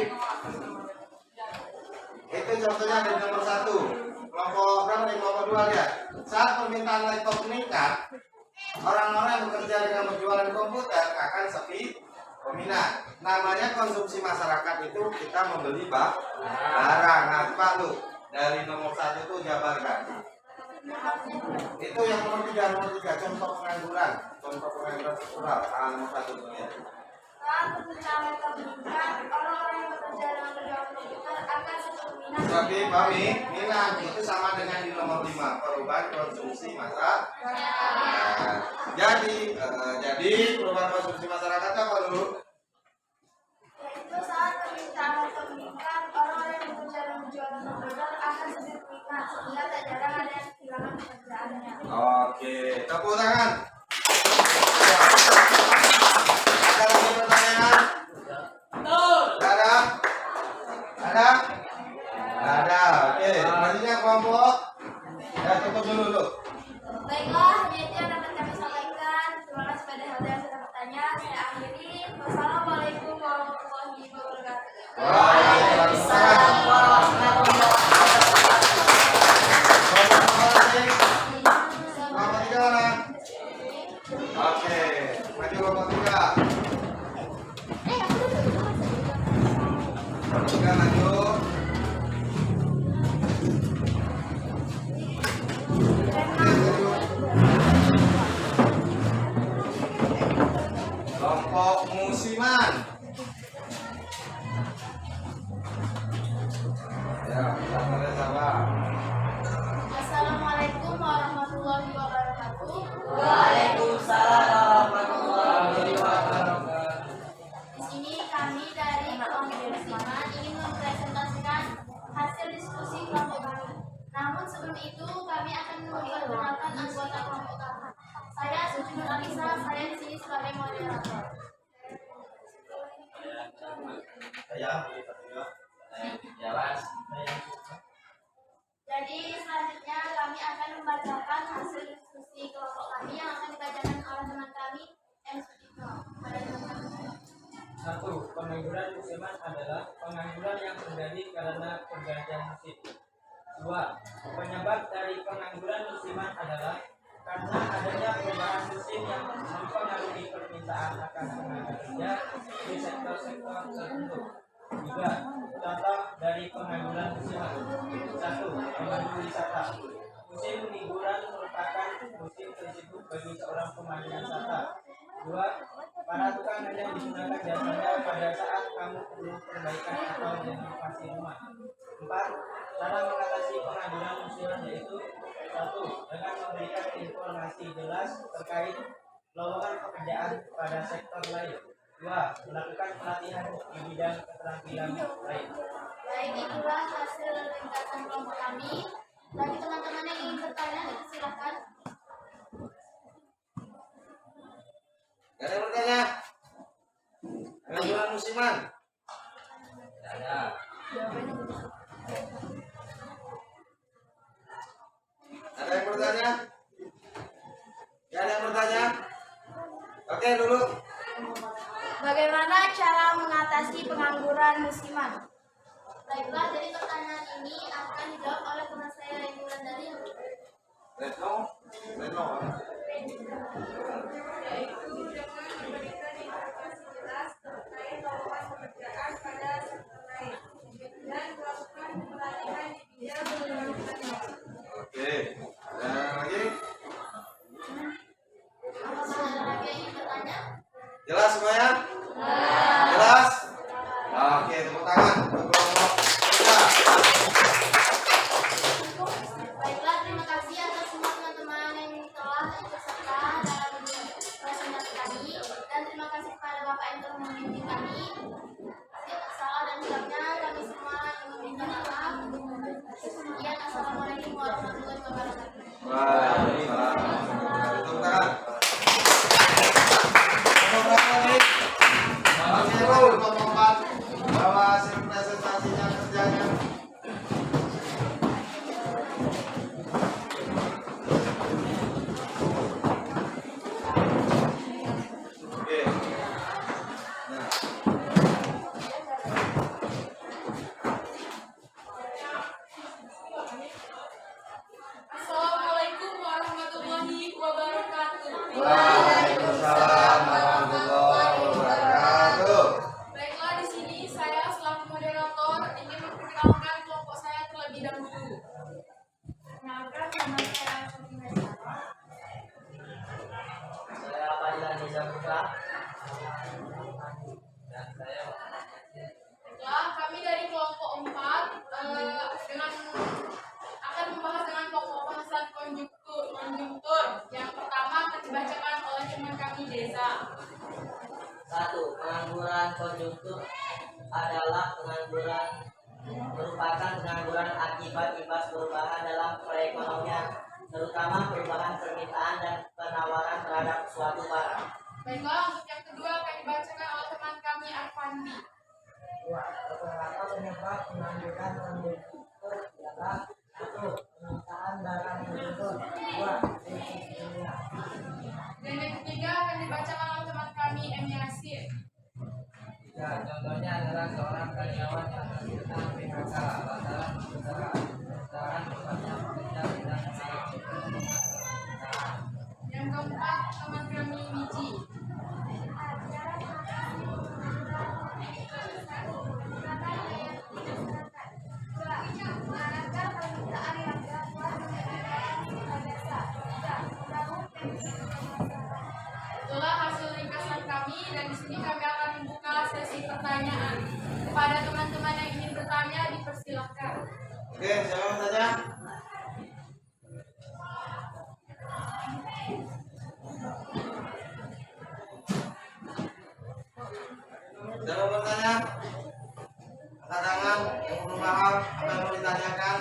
Itu contohnya dari nomor 1. Kelompok berapa nih? Kelompok 2 lihat. Saat permintaan laptop meningkat, orang-orang yang bekerja dengan berjualan komputer akan sepi peminat. Namanya konsumsi masyarakat itu kita membeli barang. Nah, Pak lu dari nomor 1 itu jabarkan. Itu yang nomor 3 contoh pengangguran struktural. Nomor 1 ya. Saat permintaan laptop meningkat, orang-orang yang bekerja dengan berjualan komputer akan sepi peminat. Tapi Mami, minat itu sama dengan di nomor 5, perubahan konsumsi masyarakat. Jadi perubahan konsumsi masyarakat apa dulu? Yaitu saat permintaan laptop meningkat, orang-orang yang bekerja dengan berjualan komputer akan sepi peminat sehingga tak jarang ada yang kehilangan pekerjaannya. Oke, tepuk tangan. Ada lagi pertanyaan? Ada? Ada? Ada. Oke, selanjutnya kelompok. Ya, tutup dulu. Baiklah, Oke, maju kelompok 3. Tiga maju. Kelompok musiman. Ya, sabar. Assalamualaikum warahmatullahi wabarakatuh. Waalaikumsalam warahmatullahi wabarakatuh. Di sini kami dari kelompok musiman ingin mempresentasikan hasil diskusi kelompok kami. Namun sebelum itu kami akan memperkenalkan anggota kelompok kami. Saya Suci Nur Alisa, saya di sini sebagai moderator. Jadi selanjutnya kami akan membacakan hasil diskusi kelompok kami yang akan dibacakan oleh teman kami M. Sutito. Pada teman kami. 1. Pengangguran musiman adalah pengangguran yang terjadi karena pergantian musim. 2. Penyebab dari pengangguran musiman adalah karena adanya perubahan musim yang mempengaruhi permintaan akan tenaga kerja di sektor-sektor tertentu. 3. Contoh dari pengangguran musiman. 1. Pemandu wisata. Musim liburan merupakan musim tersibuk bagi seorang pemandu wisata. 2. Para tukang yang digunakan jasanya pada saat kamu perlu perbaikan atau renovasi rumah. 4. Cara mengatasi pengangguran musiman yaitu 1. Dengan memberikan informasi jelas terkait lowongan pekerjaan pada sektor lain. 2. Melakukan pelatihan di bidang keterampilan lain. Baik, itulah hasil ringkasan kelompok kami. Bagi teman-teman yang ingin bertanya, silakan. Gak ada yang bertanya? Pengangguran musiman. Ada. Ada yang bertanya? Gak ada yang bertanya? Oke dulu. Bagaimana cara mengatasi pengangguran musiman? Baiklah, jadi pertanyaan ini akan dijawab oleh teman saya Reni Wulandari. Retno. Oke. Ada lagi? Apakah ada lagi yang ingin bertanya? Jelas semuanya? Jelas? Oke, tepuk tangan untuk kelompok 3. Baiklah, terima kasih atas semua teman-teman yang telah ikut serta dalam presentasi kami, dan terima kasih kepada Bapak yang telah membimbing kami. Salah dan hilangnya kami semua yang meminta maaf. Sekian, assalamualaikum warahmatullahi wabarakatuh. Waalaikumsalam. Tepuk tangan. Kelompok berapa nih? Kelompok 4. Bawa hasil presentasinya, kerjanya. Oke. Nah. Assalamualaikum warahmatullahi wabarakatuh. Waalaikumsalam warahmatullahi wabarakatuh. Baiklah, di sini saya selaku moderator ingin memperkenalkan kelompok saya terlebih dahulu. Perkenalkan, nama saya Sofi Mesara. Saya Fadilan Nisa Putra. Dan saya Baiklah, kami dari kelompok 4 dengan akan membahas dengan pokok bahasan konjungtur. Yang pertama akan dibacakan oleh teman kami Deza. 1. Pengangguran konjungtur adalah merupakan pengangguran akibat imbas perubahan dalam perekonomian, terutama perubahan permintaan dan penawaran terhadap suatu barang. Baiklah, untuk yang kedua akan dibacakan oleh teman kami Arfandi. 2. Beberapa penyebab pengangguran konjungtur adalah 1. Permintaan barang konjungtur. 2. Krisis dunia. Dan yang ketiga akan dibacakan oleh teman kami M. Yasir. Ya, contohnya adalah seorang karyawan yang terkena PHK lantaran perusahaan tempatnya bekerja tidak bisa. Yang keempat teman kami dan di sini kami akan membuka sesi pertanyaan. Kepada teman-teman yang ingin bertanya, dipersilahkan. Oke, siapa yang bertanya? Siapa yang bertanya? Angkat tangan yang belum paham apa yang mau ditanyakan.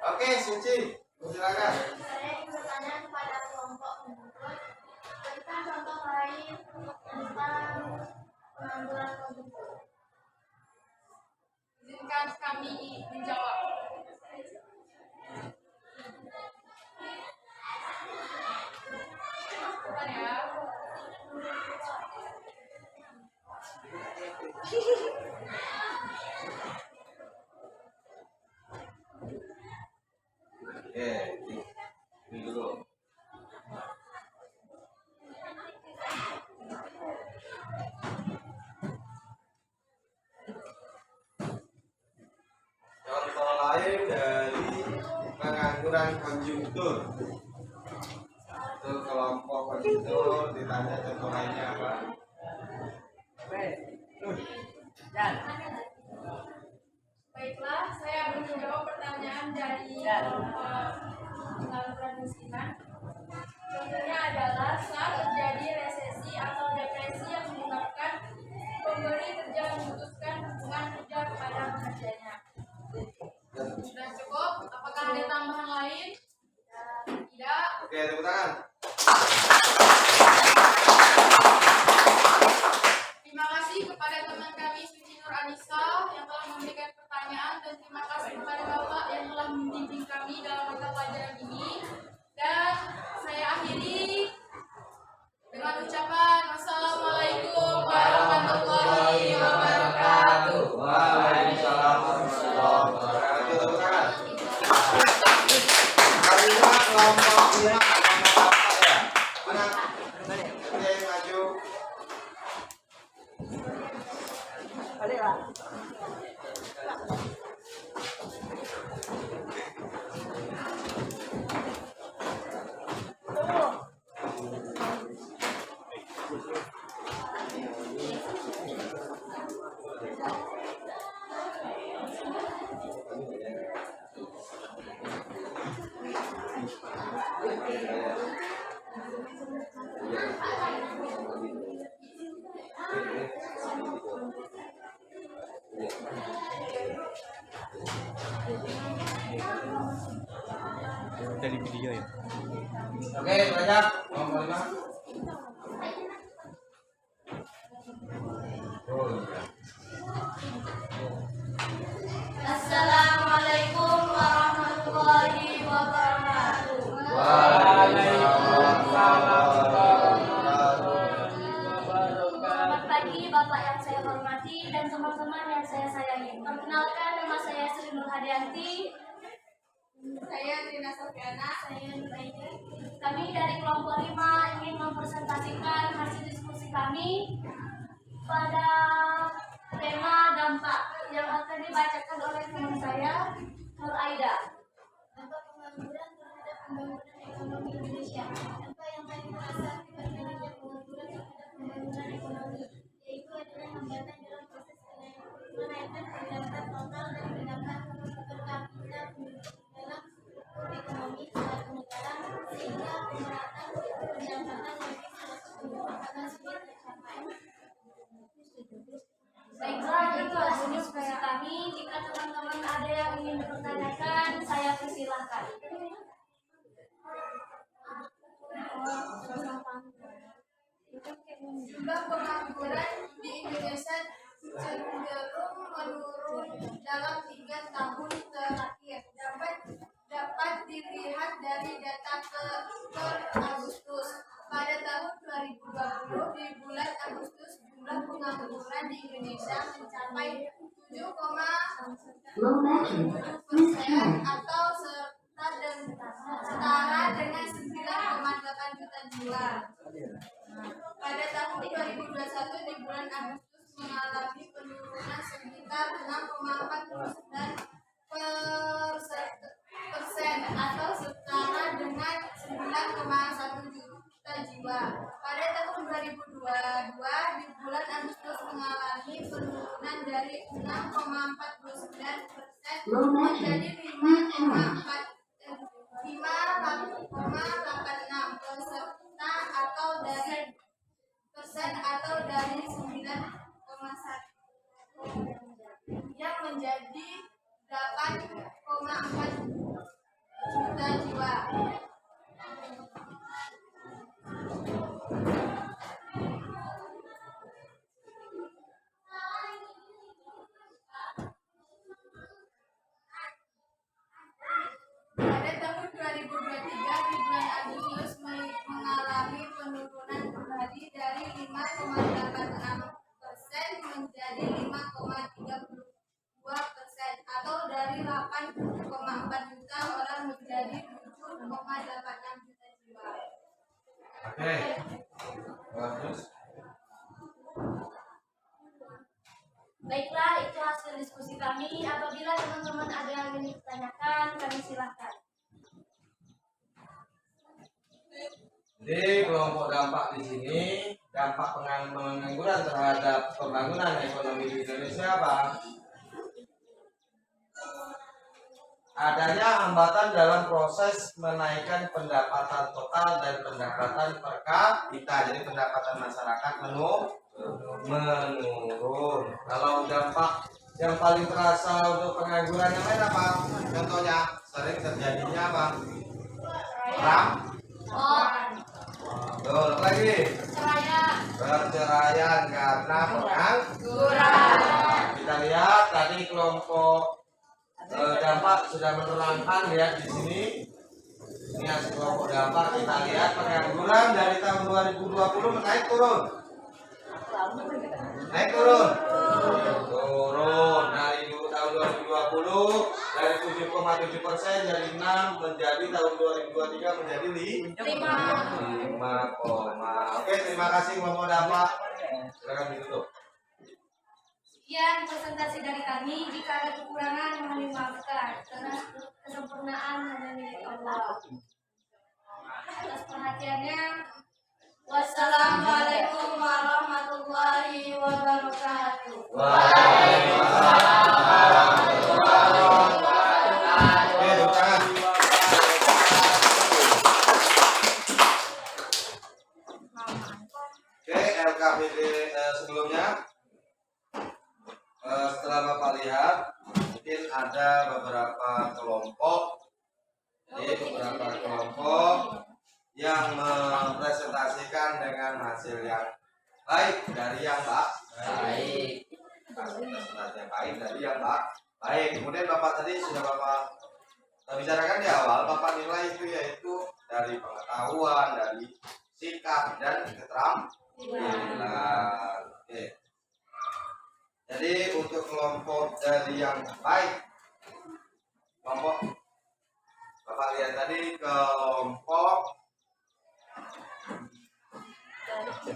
Oke, Suci, silakan. Saya ingin bertanya kepada kelompok penuntut, berikan contoh lain tentang pengangguran penuntut. Izinkan kami menjawab. Bukan ya? Oke, ini dulu. Contoh lain dari pengangguran konjungtur. Untuk kelompok konjungtur ditanya contoh lainnya apa? Baiklah, saya akan menjawab pertanyaan dari kelompok pengangguran musiman. Contohnya adalah saat terjadi resesi atau depresi yang menyebabkan pemberi kerja memutuskan hubungan kerja kepada pekerjanya. Sudah cukup? Apakah ada tambahan lain? Tidak. Oke, tepuk tangan. Terima kasih kepada teman kami Suci Nur Anissa yang telah memberikan pertanyaan, dan terima kasih kepada Bapak yang telah membimbing kami dalam mata pelajaran ini. Dan saya akhiri dengan ucapan wassalamualaikum warahmatullahi wabarakatuh. Waalaikumsalam warahmatullahi wabarakatuh. Tepuk tangan. Kali ini kelompok dia kelompok apa ya? Mana? Oke, maju. Dari video ya. Oke, banyak. Nomor 5. Assalamualaikum warahmatullahi wabarakatuh. Selamat pagi Bapak yang saya hormati dan teman-teman yang saya sayangi. Perkenalkan, nama saya Sri Nur Hadianti. Saya Trina Sofiana. Saya Nur Aida. Kami dari kelompok 5 ingin mempresentasikan hasil diskusi kami pada tema dampak yang akan dibacakan oleh teman saya, Nur Aida. Dampak pengangguran terhadap pembangunan ekonomi Indonesia. Dampak yang paling terasa akibat minimnya pengangguran terhadap pembangunan ekonomi, yaitu adanya hambatan dalam proses kenaikan pendapatan total dan pendapatan per kapita dalam struktur ekonomi suatu negara, sehingga pemerataan pendapatan lebih akan sulit tercapai. Baiklah, itu hasil diskusi kami. Jika teman-teman ada yang ingin dipertanyakan, saya persilahkan. Jumlah pengangguran di Indonesia cenderung menurun dalam 3 tahun terakhir. Dapat dilihat dari data per Agustus. Pada tahun 2020, di bulan Agustus, jumlah pengangguran di Indonesia mencapai 7,7% atau setara dengan 9,8 juta jiwa. Pada tahun 2021 di bulan Agustus mengalami penurunan sekitar 6,49% atau setara menjadi 5,86 persen atau dari 9,1 yang menjadi 8,4 juta jiwa. Pada tahun 2023 di bulan Agustus mengalami penurunan kembali dari 5,86% menjadi 5,32% atau dari 8,4 juta orang menjadi 7,86 juta jiwa. Oke. Bagus. Baiklah, itu hasil diskusi kami. Apabila teman-teman ada yang ingin ditanyakan, kami silahkan. Jadi kelompok dampak di sini, dampak pengangguran terhadap pembangunan ekonomi di Indonesia apa? Adanya hambatan dalam proses menaikkan pendapatan total dan pendapatan per kapita. Jadi pendapatan masyarakat menurun. Kalau dampak yang paling terasa untuk pengangguran yang lain apa? Contohnya sering terjadinya apa? Perang. Betul, lagi perceraian karena pengangguran. Kita lihat tadi kelompok dampak sudah menerangkan, lihat di sini. Ini hasil kelompok dampak. Kita lihat pengangguran dari tahun 2020 naik turun. Naik turun. Turun dari tahun 2020 dari 7,7% dari 6 menjadi tahun 2023 menjadi 5. Oke, terima kasih kelompok dampak. Silakan ditutup. Sekian presentasi dari kami. Jika ada kekurangan, mohon dimaafkan karena kesempurnaan hanya milik Allah. Atas perhatiannya, wassalamualaikum warahmatullahi wabarakatuh. Waalaikumsalam warahmatullahi wabarakatuh. Oke, tangan. Oke, LKPD sebelumnya. Setelah Bapak lihat, mungkin ada beberapa kelompok, jadi beberapa kelompok yang mempresentasikan dengan hasil yang baik dari yang baik. Presentasi yang baik dari yang baik. Kemudian Bapak tadi sudah Bapak bicarakan di awal, Bapak nilai itu yaitu dari pengetahuan, dari sikap dan keterampilan. Oke. Jadi untuk kelompok dari yang baik, kelompok Bapak lihat tadi kelompok oke.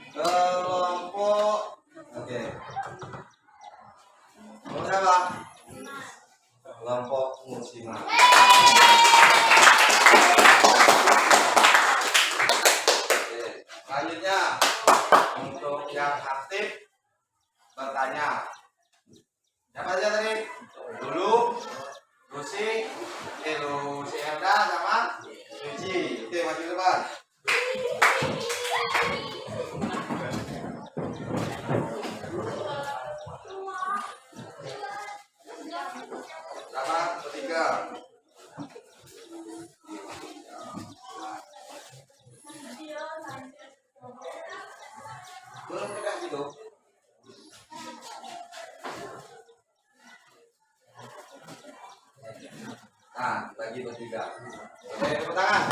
Kelompok apa? Kelompok musiman. Selanjutnya untuk yang aktif bertanya. Siapa aja tadi? Dulu, Lucy Elda sama Suci. Oke, maju depan. Sama ketiga. Belum pegang gitu. Nah, bagi bertiga. Oke, tepuk tangan.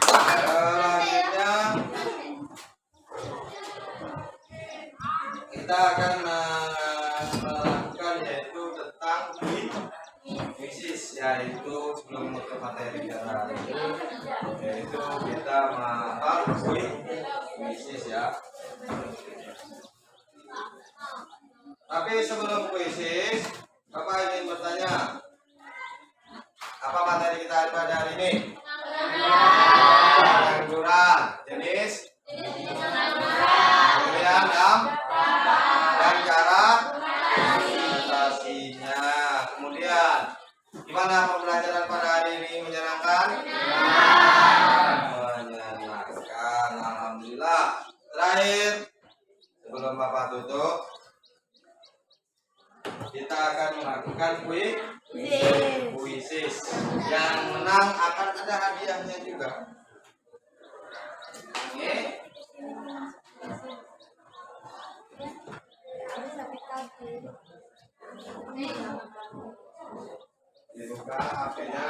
Selanjutnya kita akan melakukan yaitu tentang misis, yaitu sebelum masuk materi kita yaitu kita membahas misis ya. Tapi sebelum kuisis, Bapak ingin bertanya, apa materi kita pada hari ini? Pengangguran. Jenis? sebelum Bapak tutup, kita akan melakukan kuisis. Yang menang akan ada hadiahnya juga. Oke. Dibuka HP-nya.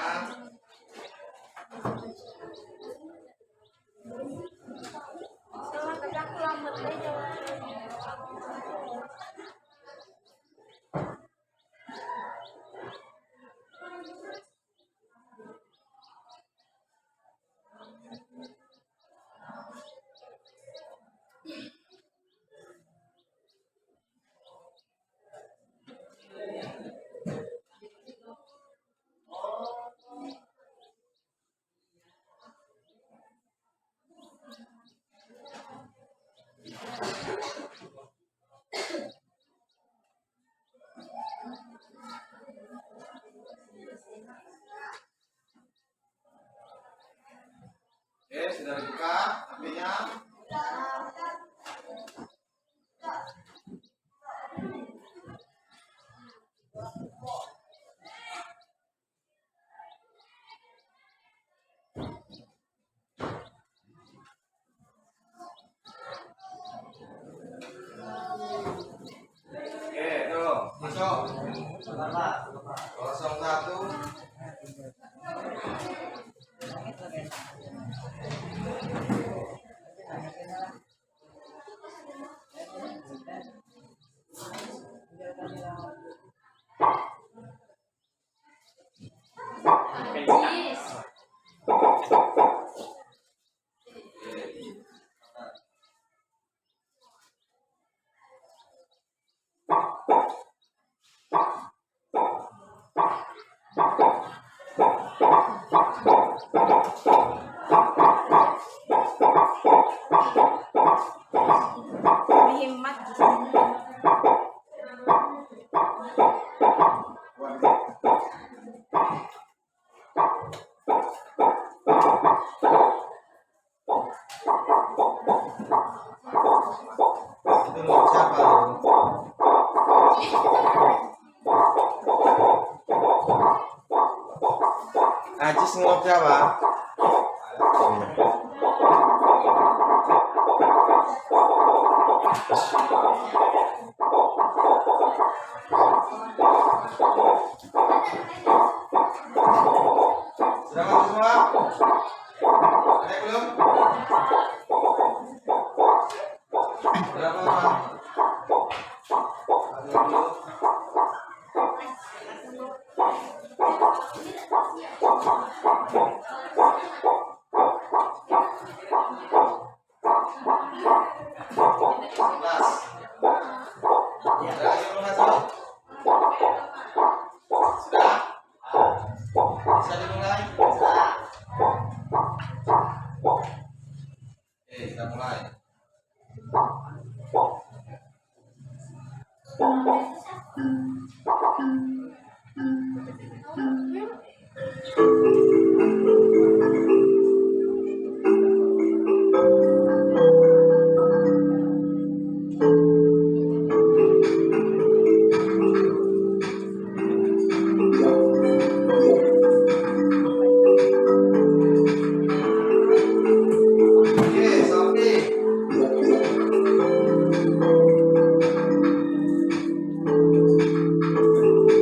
Oke, sudah dibuka HP-nya. Oke, tuh, masuk. 01. Itu mau siapa? Ajis ngop siapa? Sudah masuk semua? Ada yang belum? Berapa? Ada yang belum? Bisa dimulai? Kita mulai.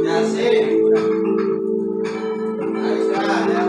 Yasin, Aisyah, ya.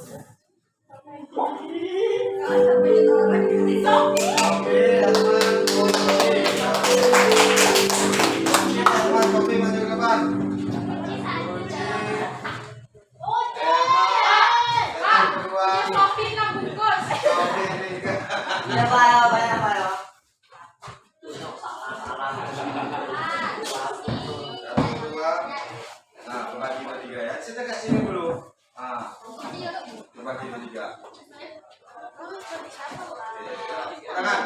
Oke, teman kopi maju ke depan. Kedua. Kopi tiga. Ya Pak, banyak Pak. Kedua. Nah, bagi bertiga ya. Kita kasih ini dulu. Nah, bagi bertiga. Tangan.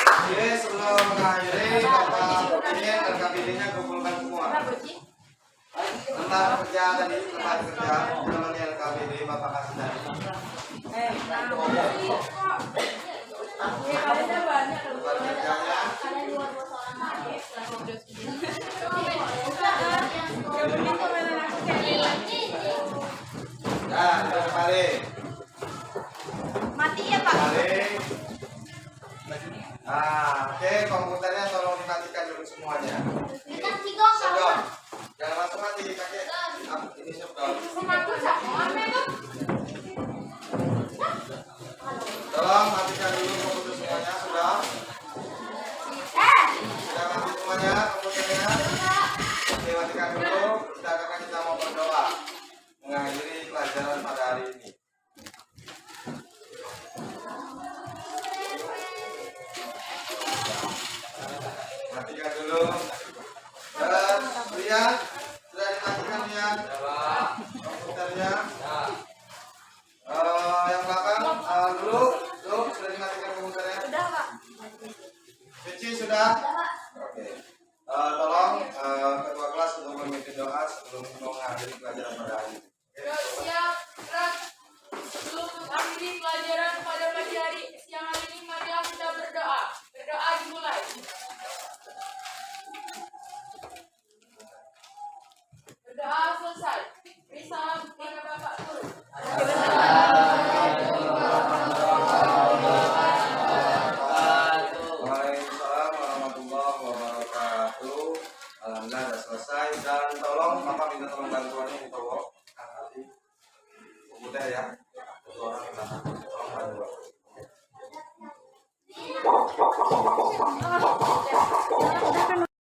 Oke, sebelum mengakhiri, Bapak ingin dan kabinetnya kumpulkan semua. Tentang kerja tadi, tempat kerja, teman LKBD Bapak kasih tadi. Tempat kerjanya. Nah, kita kembali. Mati ya Pak. Balik. Nah, oke, komputernya tolong dimatikan dulu semuanya. Shutdown. Jangan langsung mati, kakek. Ini shutdown. Tolong matikan dulu komputer semuanya, sudah? Sudah mati semuanya komputernya? Oke, matikan dulu. Sekarang kita mau berdoa mengakhiri pelajaran pada hari ini. Matikan dulu. Dan Rian, sudah dimatikan Rian? Komputernya. Yang belakang dulu sudah dimatikan komputernya. Sudah Pak. Cici sudah? Oke. Tolong ketua kelas untuk memimpin doa sebelum mengakhiri pelajaran pada hari ini. Sebelum mengakhiri pelajaran pada pagi hari siang hari ini, marilah kita berdoa. Berdoa dimulai. Berdoa selesai. Beri salam kepada Bapak Guru. Waalaikumsalam warahmatullahi wabarakatuh. Alhamdulillah sudah selesai. Dan tolong Bapak minta tolong bantuannya di toko angkati komputer ya. Satu orang minta tolong bantuan.